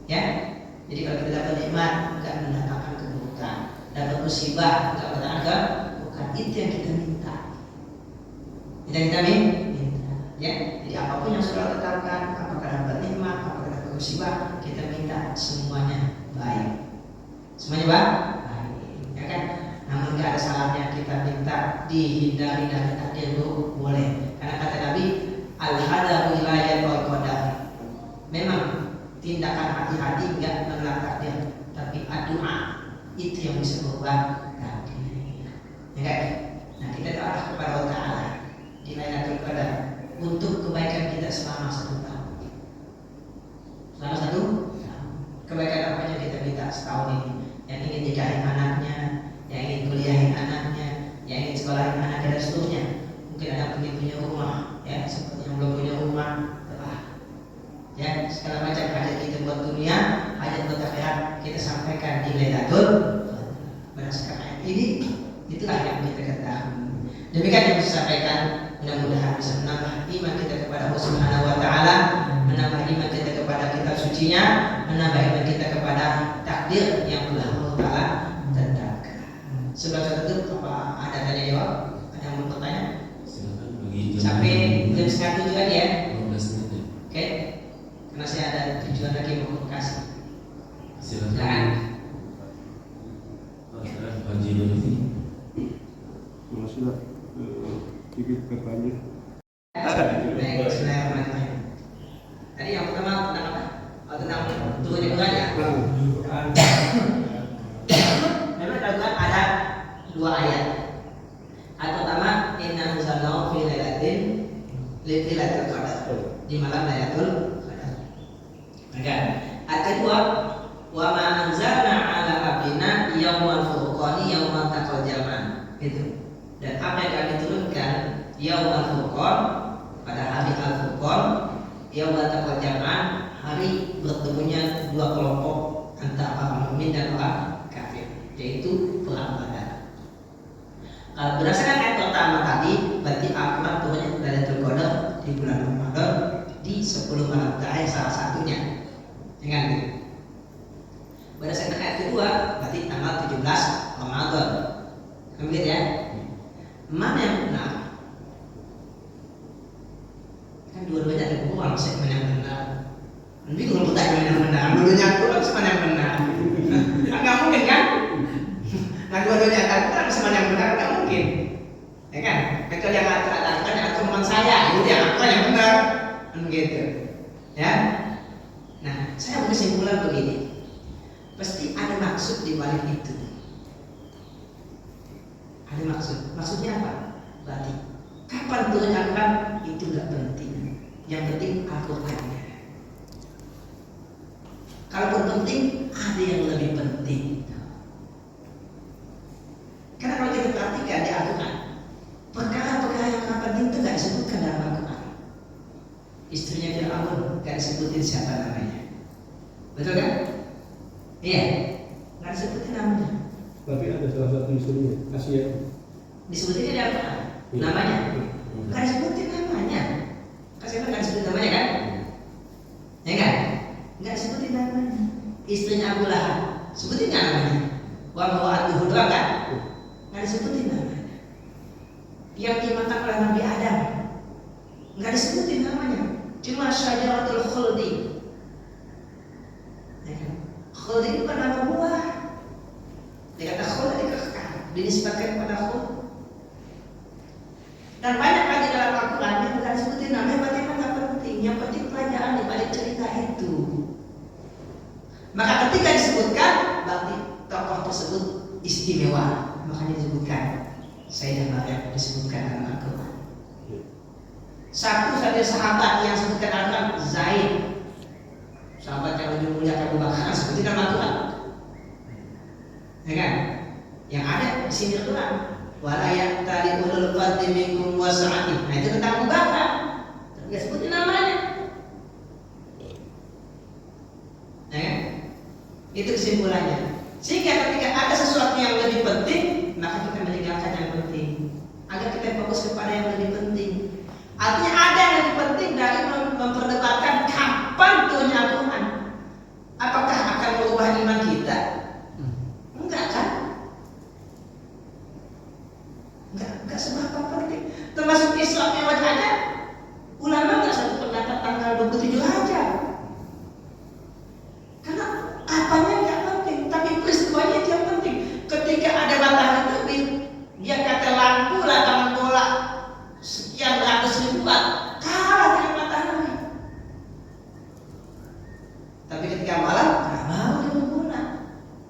Speaker 2: Ya. Jadi kalau kita dapat nikmat, enggak mendatangkan keburukan. Dapat musibah, enggak mendatangkan keburukan. Itu yang kita minta. Kita minta. Ya. Jadi apapun yang sudah tetapkan, apakah dapat nikmat, apakah dapat musibah, kita minta semuanya baik. Semuanya baik. Ya kan? Namun enggak ada salahnya kita minta dihindari dari takdir buruk, boleh. Karena kata Nabi, al-hadaru wilayah qadar. Memang tindakan hati-hati enggak menolak takdir, tapi doa itu yang bisa berubah takdir. Ya kan? Nah, kita doa kepada Allah Ta'ala di Lailatul Qadar untuk kebaikan kita selama 1 tahun. Selama 1 tahun. Kebaikan apa yang kita minta setahun ini? Yang ingin nikahin anaknya, yang ingin kuliahin anaknya, yang ingin sekolahin anaknya dan seterusnya. Mungkin ada yang punya rumah, ya, seperti yang belum punya rumah, doa. Ya, segala macam hajat kita buat dunia, hajat buat akhirat kita sampaikan di Lailatul Qadar. Berdasarkan ayat ini, itulah yang kita ketahui. Demikian yang bisa sampaikan, mudah-mudahan bisa menambah iman kita kepada Allah Subhanahu wa Ta'ala, menambah iman kita kepada kitab sucinya, menambah iman kita kepada takdir yang telah Allah Ta'ala tetapkan. Sebelum saya tutup, apa ada tanya jawab? Ada yang mau bertanya?
Speaker 1: Silakan bagi
Speaker 2: Sampai jam 6:30 tadi ya.
Speaker 1: 15 menit ya.
Speaker 2: Oke. Karena saya ada tujuan lagi mau ke Bekasi.
Speaker 1: Silakan. Pak Haji Lutfi.
Speaker 4: Sudah sedikit bertanya.
Speaker 2: Baik, bismillahirrahmanirrahim. Tadi yang pertama tentang apa? Oh, tentang turunnya Quran ya. Memang dalam Quran ada 2 ayat. Ayat pertama, inna anzalnahu fi lailatul qadar, di malam Lailatul Qadar. Maka ayat kedua, wa ma anzalna ala abdina yaumal furqani yaumal taqal jam'an. Itu. Dan apa yang kami turunkan yaumal furqan, pada hari al-furqan, yaumal taqal jam'an, hari bertemunya 2 kelompok antara orang mukmin dan orang kafir, yaitu perang Badar. Berdasarkan ayat pertama tadi, berarti Al-Quran turunnya Lailatul Qadar di bulan Ramadan, di 10 malam terakhir salah satunya. Dengan berdasarkan ayat kedua, berarti tanggal 17 Ramadan. Kemudian ya, mana yang benar? Kan dua-duanya ada peluang segmen yang benar. Bingung bertanya mana yang benar. Dulunya peluang segmen yang benar. Nggak mungkin kan? Nah, dua-duanya ada peluang segmen yang benar, nggak mungkin. Ya kan? Kecuali yang ada yang teman saya, itu yang aku yang benar, kan begitu. Ya. Nah, saya berkesimpulan begini. Pasti ada maksud di balik itu. Ada maksud. Maksudnya apa? Berarti Kapan turun Al-Quran itu nggak penting. Yang penting Al-Qurannya. Kalaupun penting, ada yang lebih penting. Karena kalau kita perhatikan di Al-Quran, perkara-perkara yang sangat penting itu nggak disebutkan dalam Al-Quran. Istrinya Fir'aun nggak disebutin siapa namanya, betul kan? Iya, nggak disebutin namanya.
Speaker 4: Tapi ada salah satu istrinya, Asia.
Speaker 2: Disebutin di Al-Quran namanya, nggak disebutin namanya. Kasih nggak disebutin namanya kan? Ya kan? Nggak disebutin namanya. Istrinya Abu Lahab, sebutin nggak namanya? Wa ma'atuhu doang kan? Nggak disebutin namanya. Yang dimakan oleh Nabi Adam, nggak disebutin namanya. Cuma syajaratul khuldi. Ya kan? Khuldi itu bukan nama buah. Dia kata khuldi kekal, dinisbatkan kepada khuldi. Dan banyak lagi dalam Al-Quran yang bukan disebutin namanya, berarti nggak penting. Yang penting pelajaran di balik cerita itu. Maka ketika disebutkan, berarti tokoh tersebut istimewa. Makanya disebutkan Sayyidah Maryam disebutkan dalam Al-Quran. Satu saja sahabat yang sebutkan Al-Quran, Zaid, sahabat yang lebih mulia Abu Bakar, seperti dalam Al-Quran. Ya kan? Yang ada di sini Al-Quran. Wala ya'tali ulul fadli minkum wasa'ati. Nah itu tentang Abu Bakar. Tapi nggak sebutin namanya. Ya kan? Itu kesimpulannya. Sehingga ketika ada sesuatu yang lebih penting, maka kita meninggalkan yang penting agar kita fokus kepada yang lebih penting. Artinya ada yang lebih penting dari memperdebatkan kapan turunnya Al-Quran. Apakah akan merubah iman kita? Enggak kan? Enggak seberapa penting. Termasuk Isra Mi'raj aja, ulama enggak satu pendapat tanggal 27 aja. Karena apanya enggak penting, tapi peristiwanya itu yang penting. Ketika ada matahari terbit, dia kata lampu lapangan bola sekian ratus ribu watt kalah dengan matahari. Tapi ketika malam, mau dia menggunakan.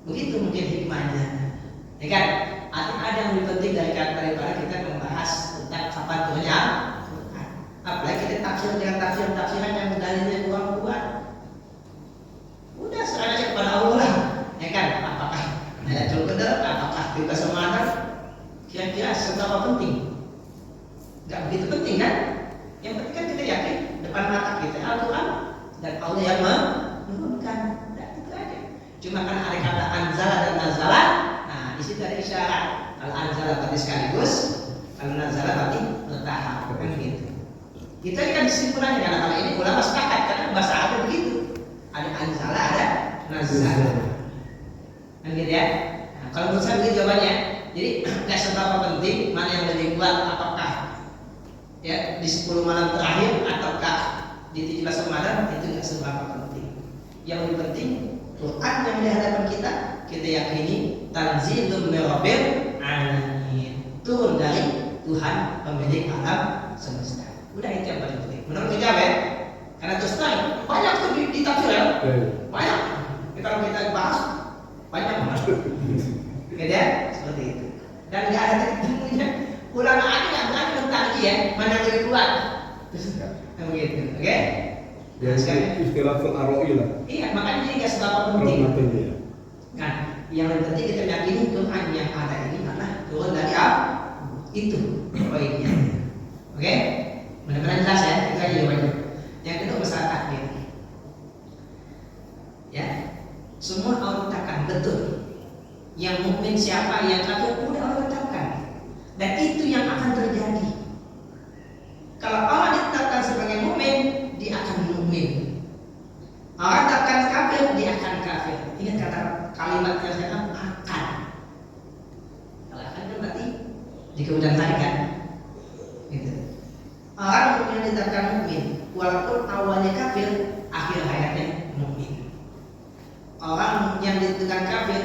Speaker 2: Begitu mungkin hikmahnya, ya kan? Ada yang lebih penting daripada kita membahas tentang kapan turunnya Al-Quran. Apalagi kita tafsir dengan tafsiran yang dalilnya kurang kuat. Udah serahkan aja kepada Allah, ya kan? Apakah Lailatul Qadar, apakah tiba Ramadan? Kira-kira seberapa penting? Gak begitu penting kan? Yang penting kan kita yakin depan mata kita Al-Quran dan Allah yang menurunkan. Nah, itu aja. Cuma kan ada kata anzala dan nazala. Nah, di situ ada isyarat. Kalau anzala berarti sekaligus, kalau nazala berarti bertahap, kan gitu. Itu kan kesimpulannya. Karena kalau ini ulama sepakat karena bahasa Arab begitu. Ada anzala, ada nazala. Kan gitu ya. Nah, kalau menurut saya begitu jawabannya. Jadi nggak seberapa penting mana yang lebih kuat, apakah ya di 10 malam terakhir ataukah di 17 Ramadan, itu nggak seberapa penting. Yang lebih penting Quran yang di hadapan kita yakini tanzilun min rabbil alamin, turun dari Tuhan pemilik alam semesta. Udah itu yang paling penting. Menurut kita ya, karena terus terang banyak tuh di tafsir ya, banyak. Kalau kita bahas banyak banget. Gitu ya, seperti itu. Dan nggak ada temunya. Ulama aja nggak berani mentagi ya, mana yang lebih kuat. Begitu, oke?
Speaker 4: Ya, istilah Al-Aroi lah.
Speaker 2: Iya, makanya ini nggak seberapa penting. Kan, yang lebih penting kita yakini Quran yang ada ini karena turun dari apa? Itu poinnya. Oke? Benar-benar jelas ya, itu aja jawabannya. Yang kedua masalah takdir. Ya, semua Allah tetapkan betul. Yang mukmin siapa, yang kafir udah Allah tetapkan. Dan itu yang akan terjadi. Kalau Allah ditetapkan sebagai mukmin, dia akan mukmin. Allah tetapkan kafir, dia akan kafir. Ingat kata kalimat yang saya katakan akan. Kalau akan kan berarti di kemudian hari kan. Gitu. Orang yang ditetapkan mukmin, walaupun awalnya kafir, akhir hayatnya mukmin. Orang yang ditetapkan kafir,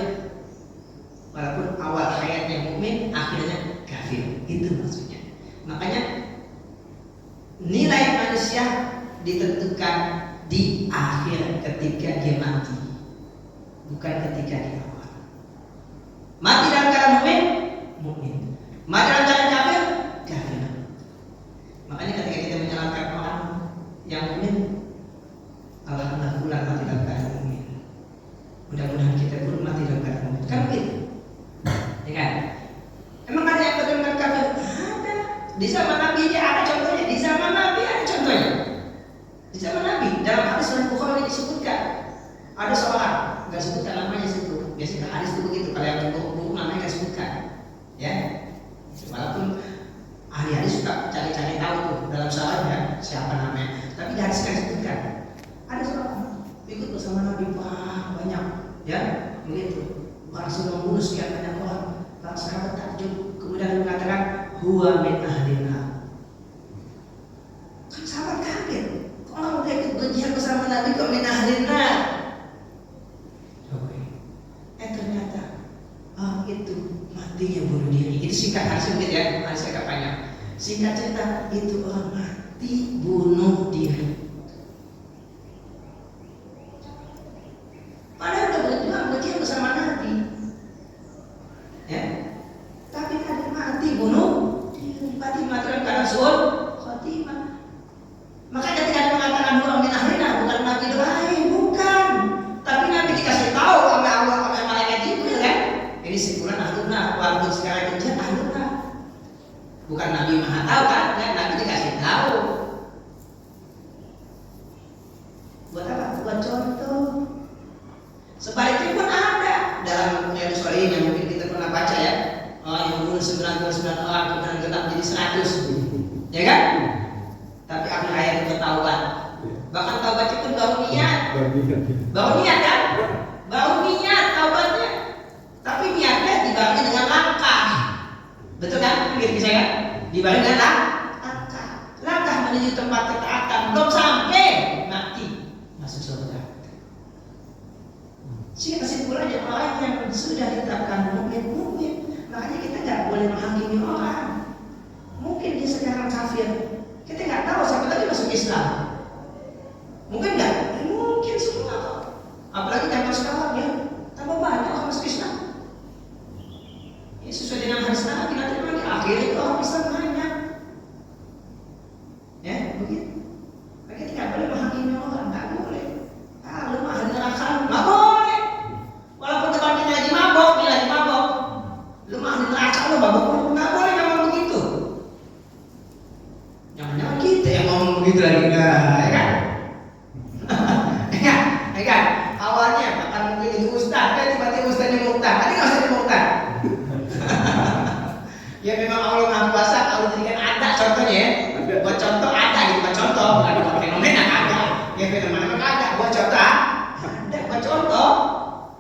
Speaker 2: walaupun awal hayatnya mukmin, akhirnya kafir. Itu maksudnya. Makanya nilai manusia ditentukan di akhir ketika dia mati, bukan ketika di awal. Mati dalam keadaan mukmin, mati dalam keadaan kafir, kafir. Di zaman Nabi aja ada contohnya. Di zaman Nabi ada contohnya. Di zaman Nabi dalam hadis Sahih Bukhari disebutkan ada seorang, nggak sebutkan namanya situ. Biasanya hadis itu begitu. Kalau yang buku namanya nggak sebutkan, ya. Walaupun ahli hadis suka cari-cari tahu tuh dalam salahnya siapa namanya. Tapi di hadis nggak sebutkan. Ada seorang ikut bersama Nabi, wah banyak, ya begitu. Berhasil membunuh sekian banyak orang. Para sahabat takjub, kemudian mengatakan huwa min ahlina. Kan sahabat kaget, orang udah ikut berjihad bersama Nabi kok min ahlina. Ternyata itu matinya bunuh diri. Itu singkat hasil gitu ya, hadis agak panjang. Singkat cerita, itu orang mati bunuh diri. Padahal udah berjuang berjihad bersama Nabi, ya. Tapi Nabi mati bunuh diri. Mati karena suul khotimah. Maka ketika dia mengatakan huwa min ahlina, bukan Nabi doain, bukan. Tapi Nabi dikasih tahu oleh Allah, oleh malaikat Jibril kan. Ini simpulan ahluna, waktu sekarang itu ahluna. Bukan Nabi maha tahu kan, Nabi dikasih tahu. Buat apa? Buat contoh. Sebaliknya pun ada dalam Riyadhus Shalihin yang mungkin kita pernah baca ya. Yang membunuh 99 orang kemudian genap jadi 100, ya kan? Tapi akhir hayat itu ketahuan. Bahkan taubat itu baru niat, kan? Baru niat taubatnya. Tapi niatnya dibarengi dengan langkah, betul kan? Begitu saya kan? Dibarengi dengan langkah menuju tempat ketaatan, belum sampai mati masuk surga. Sehingga kesimpulannya orang yang sudah ditetapkan mukmin, makanya kita nggak boleh menghakimi orang. Mungkin dia sekarang kafir, kita nggak tahu siapa lagi masuk Islam. Mungkin nggak? Mungkin semua. Apalagi zaman sekarang ya, tambah banyak orang masuk Islam. Ya, sesuai dengan hadis Nabi nanti memang di akhir itu orang Islam banyak. Ya, begitu. Maka kita nggak boleh menghakimi orang, nggak boleh. Lu mah ahli neraka, nggak boleh. Walaupun depan kita lagi mabok, dia lagi mabok. Lu mah ahli neraka, lu mabok, nggak boleh ngomong begitu. Jangan-jangan kita yang ngomong begitu lagi, ya kan? Ya kan? Awalnya akan mungkin itu ustaz, kan tiba-tiba ustaznya muktah. Tadi nggak usah dimuktah. Ya memang Allah Maha Kuasa, kalau jadikan ada contohnya ya. Buat contoh ada gitu, buat contoh bukan buat fenomena ada. Ya fenomena memang ada, buat contoh ada, buat contoh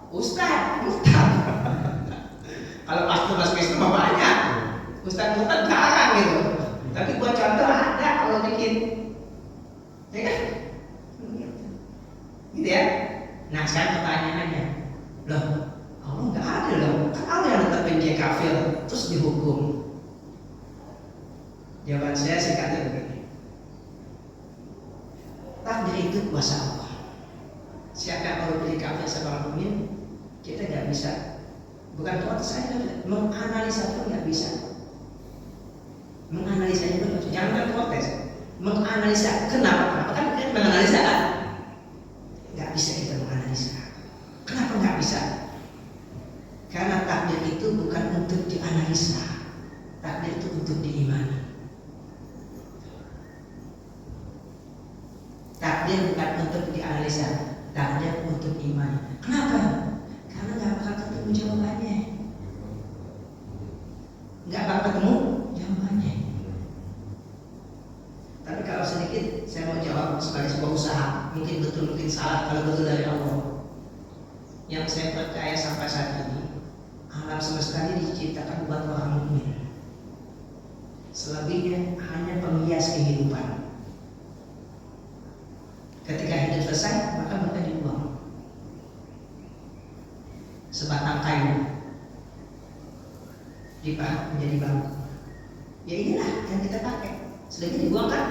Speaker 2: ustaz muktah. Kalau pastor masuk Islam mah banyak, ustaz muktah jarang gitu. Tapi buat contoh ada kalau bikin, ya kan? Gitu ya. Nah sekarang pertanyaannya, loh Allah nggak ada loh, kan Allah yang tetapin dia kafir terus dihukum. Jawaban saya singkatnya begini, takdir itu kuasa Allah. Siapa yang mau pilih kafir sebagai mukmin, kita nggak bisa. Bukan protes saja, menganalisa pun nggak bisa. Menganalisanya pun jangan protes, menganalisa kenapa kan kita menganalisa kan? Nggak bisa kita menganalisa. Kenapa nggak bisa? Karena takdir itu bukan untuk dianalisa, takdir itu untuk diimani. Takdir bukan untuk dianalisa, takdir untuk imani. Kenapa? Karena nggak bakal ketemu jawabannya, nggak bakal ketemu jawabannya. Tapi kalau sedikit saya mau jawab sebagai sebuah usaha, mungkin betul mungkin salah, kalau betul dari Allah. Yang saya percaya sampai saat ini, alam semesta ini diciptakan buat orang mukmin. Selebihnya hanya penghias kehidupan. Ketika hidup selesai, maka mereka dibuang. Sebatang kayu dipahat menjadi bangku. Ya inilah yang kita pakai. Selebihnya dibuang kan?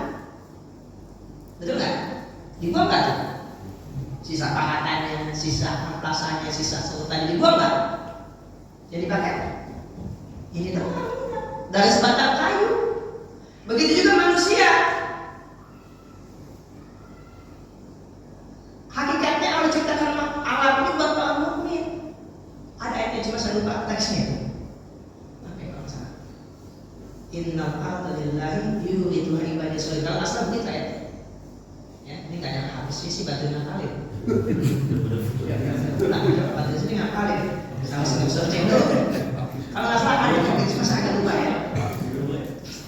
Speaker 2: Betul nggak? Dibuang nggak? Sisa pahatannya, sisa amplasanya, sisa serutannya dibuang nggak? Jadi pakai. Ini teman dari sebatang kayu. Begitu juga manusia. Hakikatnya Allah ciptakan alam ini buat orang mukmin. Ada ayatnya cuma saya lupa teksnya. Oke, kalau salah. Innal arda fadlillahi yu'tihi ibadihi sholihin. Kalau asal begitu ayat. Ya, ini nggak ada habisnya sih batu ngakalin. Nah, batu sini ngakalin. Sama sedikit searching dulu. Kalau nggak salah ada hadis masa agak lupa ya.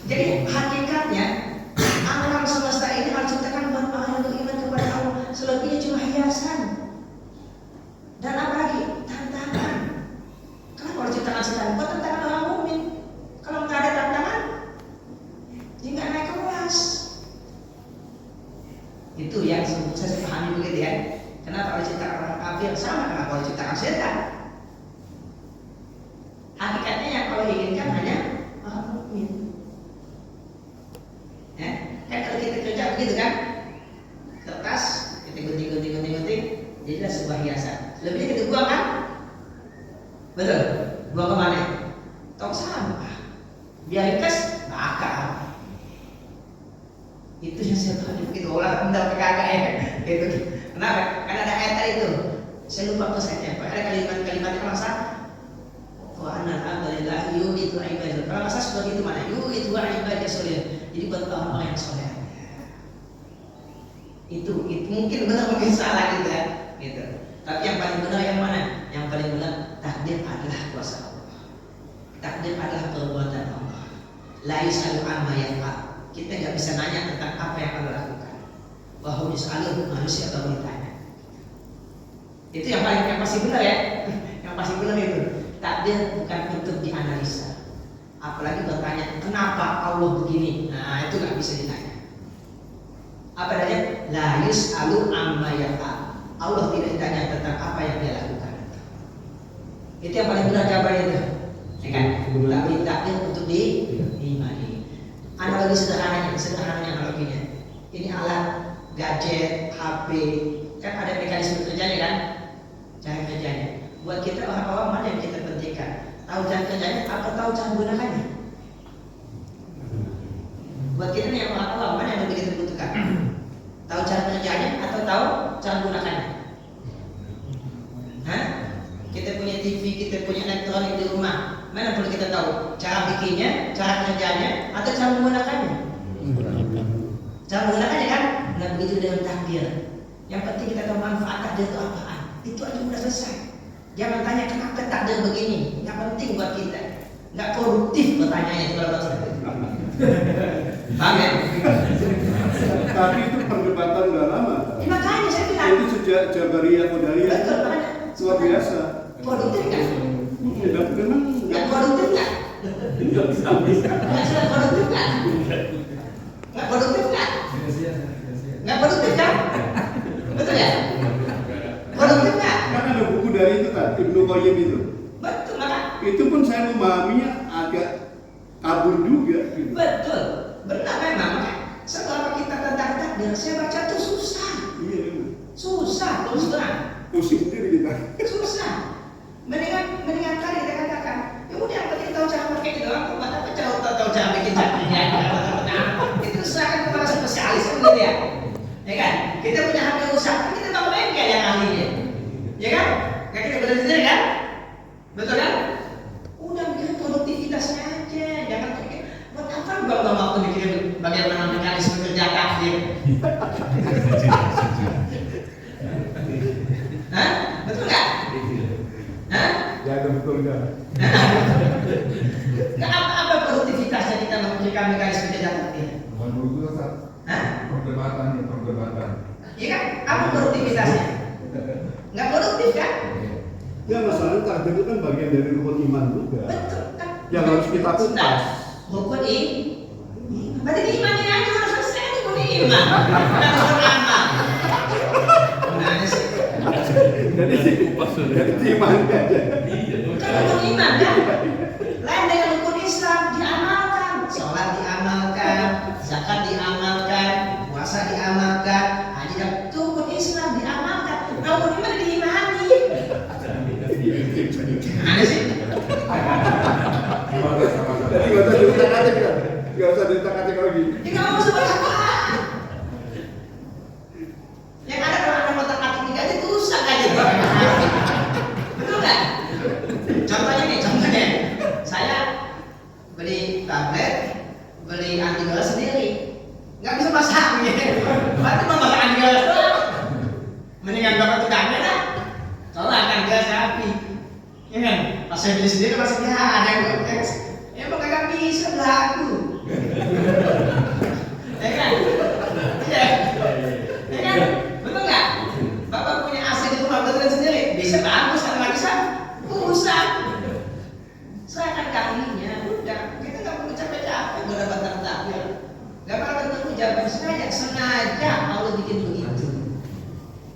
Speaker 2: Jadi hakikatnya alam semesta ini Allah ciptakan buat orang untuk iman kepada Allah. Selebihnya cuma hiasan. Dan apa lagi? Tantangan. Kenapa Allah ciptakan sekarang? Buat tantangan orang mukmin. Kalau nggak ada tantangan, dia nggak naik kelas. Itu yang saya pahami begitu ya. Kenapa Allah ciptakan orang kafir? Sama kenapa Allah ciptakan setan? Hakikatnya yang Allah inginkan hanya orang mukmin. Ya, kan kalau kita kerja begitu kan, kertas kita gunting, jadilah sebuah hiasan. Lebihnya kita buang kan? Betul. Buang kemana? Tong sampah. Biar ringkas, bakar. Itu yang saya tahu begitu. Olah rendang kagak ya. Gitu. Kenapa? Karena ada ayat tadi itu. Saya lupa pesannya. Ada kalimat-kalimat yang masa. Wa anal hamdalillah yu'tihi ibadihi. Kalau masa seperti itu mana? Yu'tihi ibadihi sholihin. Jadi buat orang-orang yang soleh. Itu mungkin benar mungkin salah gitu ya. Gitu. Tapi yang paling benar yang mana? Yang paling benar takdir adalah kuasa Allah. Takdir adalah perbuatan Allah. La yus'alu amma yaf'al. Kita nggak bisa nanya tentang apa yang Allah lakukan. Bahwa yus'alu manusia baru ditanya. Itu yang pasti benar ya. Yang pasti benar itu. Takdir bukan untuk dianalisa. Apalagi bertanya kenapa Allah begini. Nah itu nggak bisa ditanya. Apa adanya? La yus'alu amma yaf'al. Allah tidak ditanya tentang apa yang dia lakukan. Itu yang paling benar jawabannya itu. Ya kan? Tapi takdir untuk diimani. Analogi sederhananya analoginya. Ini alat, gadget, HP, kan ada mekanisme kerjanya kan? Cara kerjanya. Buat kita orang-orang mana yang kita pentingkan? Tahu cara kerjanya atau tahu cara menggunakannya? Buat kita nih orang-orang mana yang lebih kita butuhkan? Tahu cara kerjanya atau tahu cara menggunakannya? Hah? Kita punya TV, kita punya elektronik di rumah. Mana perlu kita tahu? Cara bikinnya, cara kerjanya, atau cara menggunakannya? Cara menggunakannya kan? Nah begitu dengan takdir. Yang penting kita tahu manfaat takdir itu apaan. Itu aja udah selesai. Jangan tanya kenapa takdir begini. Yang penting buat kita. Nggak produktif bertanya itu kalau bahasa. Paham ya?
Speaker 4: Tapi itu perdebatan udah lama.
Speaker 2: Ya, makanya saya bilang.
Speaker 4: Itu sejak Jabariyah Qadariyah.
Speaker 2: Betul, makanya.
Speaker 4: Luar biasa.
Speaker 2: Produktif kan?
Speaker 4: Dan memang
Speaker 2: Nggak produktif kan? Nggak sudah produktif kan? Nggak produktif kan? Nggak produktif kan? Betul ya? Produktif kan?
Speaker 4: kan ada buku dari itu kan, Ibnu Qayyim itu.
Speaker 2: Betul, maka
Speaker 4: Itu pun saya memahaminya agak kabur juga. Gitu.
Speaker 2: betul, benar memang. Maka setelah kita tentang takdir, saya baca tuh susah.
Speaker 4: Iya, memang.
Speaker 2: Susah, terus terang.
Speaker 4: Pusing sendiri kita.
Speaker 2: Susah. Mendingan kali kita katakan, ya udah yang penting tahu cara pakai itu doang. Buat apa tahu cara bikin catnya? Itu serahkan kepada spesialis kan gitu ya. Ya kan? Kita punya HP rusak, kita bawa bengkel yang ahlinya. Ya kan? Kayak kita benar sendiri kan? Betul kan? Udah mikirin produktivitasnya aja, jangan pikir buat apa buang-buang waktu mikirin bagaimana mekanisme kerja takdir. Hah? Betul nggak? Hah?
Speaker 4: Ya, ada betul kan.
Speaker 2: Nggak apa produktivitasnya kita memikirkan mekanisme kerja takdir?
Speaker 5: Bukan dulu Ustaz.
Speaker 2: Hah?
Speaker 5: Perdebatan.
Speaker 2: Iya kan? Apa produktivitasnya? Nggak produktif kan?
Speaker 4: Ya masalahnya takdir itu kan bagian dari rukun iman juga.
Speaker 2: Betul kan?
Speaker 4: Yang harus kita kupas.
Speaker 2: Nah, rukun berarti di imannya aja harus selesai rukun iman. Bukan rukun amal. Gimana sih?
Speaker 4: Jadi iman aja.
Speaker 2: Kan rukun iman kan? Lain dengan rukun Islam diamalkan, sholat diamalkan, zakat diamalkan, puasa diamalkan, haji dan rukun Islam diamalkan. Rukun iman diimani. Gimana sih?
Speaker 4: Jadi nggak usah diutak-atik kan? Nggak usah diutak-atik lagi.
Speaker 2: Ya nggak mau sebanyak apa. Yang ada kalau ada otak kaki tiga aja tuh rusak aja. Betul nggak? Contohnya nih, gelas sendiri, nggak bisa masak gitu. Berarti masakan gelas tuh mendingan bapak tukangnya lah. Soalnya akan gelas api, ya kan? Pas saya beli sendiri masaknya ada yang konteks, emang kagak bisa laku, ya kan? Ya kan? Betul nggak? Bapak punya AC di rumah betul sendiri, bisa bagus kalau nggak bisa rusak. Serahkan kalinya, udah kita nggak perlu capek-capek mendapat takdir. Nggak bakal ketemu jawaban sengaja Allah bikin begitu.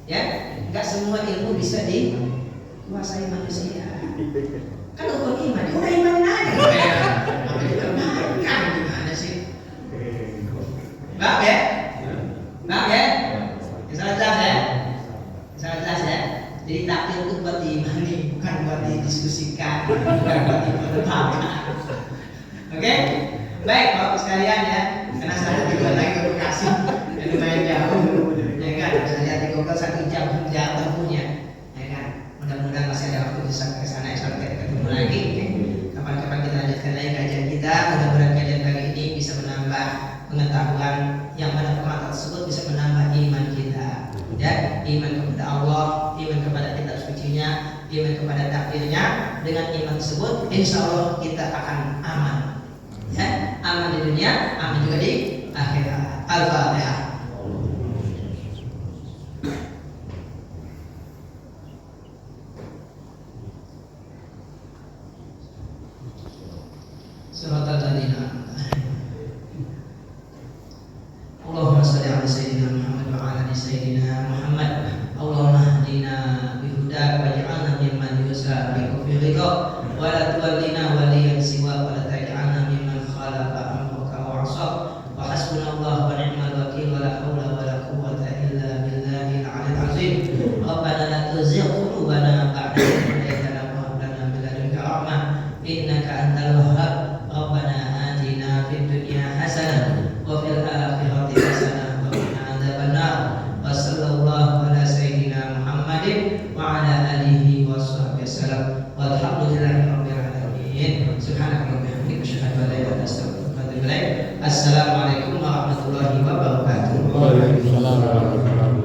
Speaker 2: Ya, nggak semua ilmu bisa dikuasai manusia. Kan hukum iman, udah imanin aja. Apa ditermakan gimana sih? Bang ya? Bang ya? Salah jelas ya? Salah jelas ya? Jadi takdir itu buat diimani, bukan buat didiskusikan, bukan buat diperdebatkan. Oke? Baik, Bapak sekalian ya. Karena saya juga lagi ke Bekasi, yang lumayan jauh, ya kan? Saya lihat di Google 1 jam jauh tempuhnya, ya kan? Mudah-mudahan masih ada waktu bisa ke sana sampai ketemu lagi. Kapan-kapan kita lanjutkan lagi kajian kita. Mudah-mudahan kajian kali ini bisa menambah pengetahuan yang pada pengetahuan tersebut bisa menambah iman kita. Ya, iman kepada Allah, iman kepada kitab sucinya, iman kepada takdirnya. Dengan iman tersebut, insya Allah kita akan aman. Ya, aman di dunia, aman juga di akhirat. Al-Fatihah. Suratul Al-Ladina. Allahumma shalli ala sayyidina Muhammad wa ala ali sayyidina Muhammad. Allahumma hdina bihudak waj'alna mimman yusabiqu fi ridha wa la tuwallina waliyan siwa wa la taj'alna mimman khalafa amraka wa 'asab. Wa hasbunallahu wa ni'mal wakeel wa la haula wa la quwwata illa billahil 'aliyyil 'azim. Rabbana la tuzigh qulubana ba'da idh hadaytana wa hab lana min ladunka rahmah innaka antal wahhab. Rabbana atina fid dunya hasanah wa fil akhirati hasanah wa qina adzabannar. Wa sallallahu ala sayyidina Muhammadin wa ala alihi wa sahbihi wasallam. Walhamdulillahi rabbil alamin. Subhanaka wa bihamdika asyhadu an la ilaha illa anta astaghfiruka wa atubu ilaik. Assalamualaikum warahmatullahi wabarakatuh.
Speaker 3: Waalaikumsalam warahmatullahi wabarakatuh.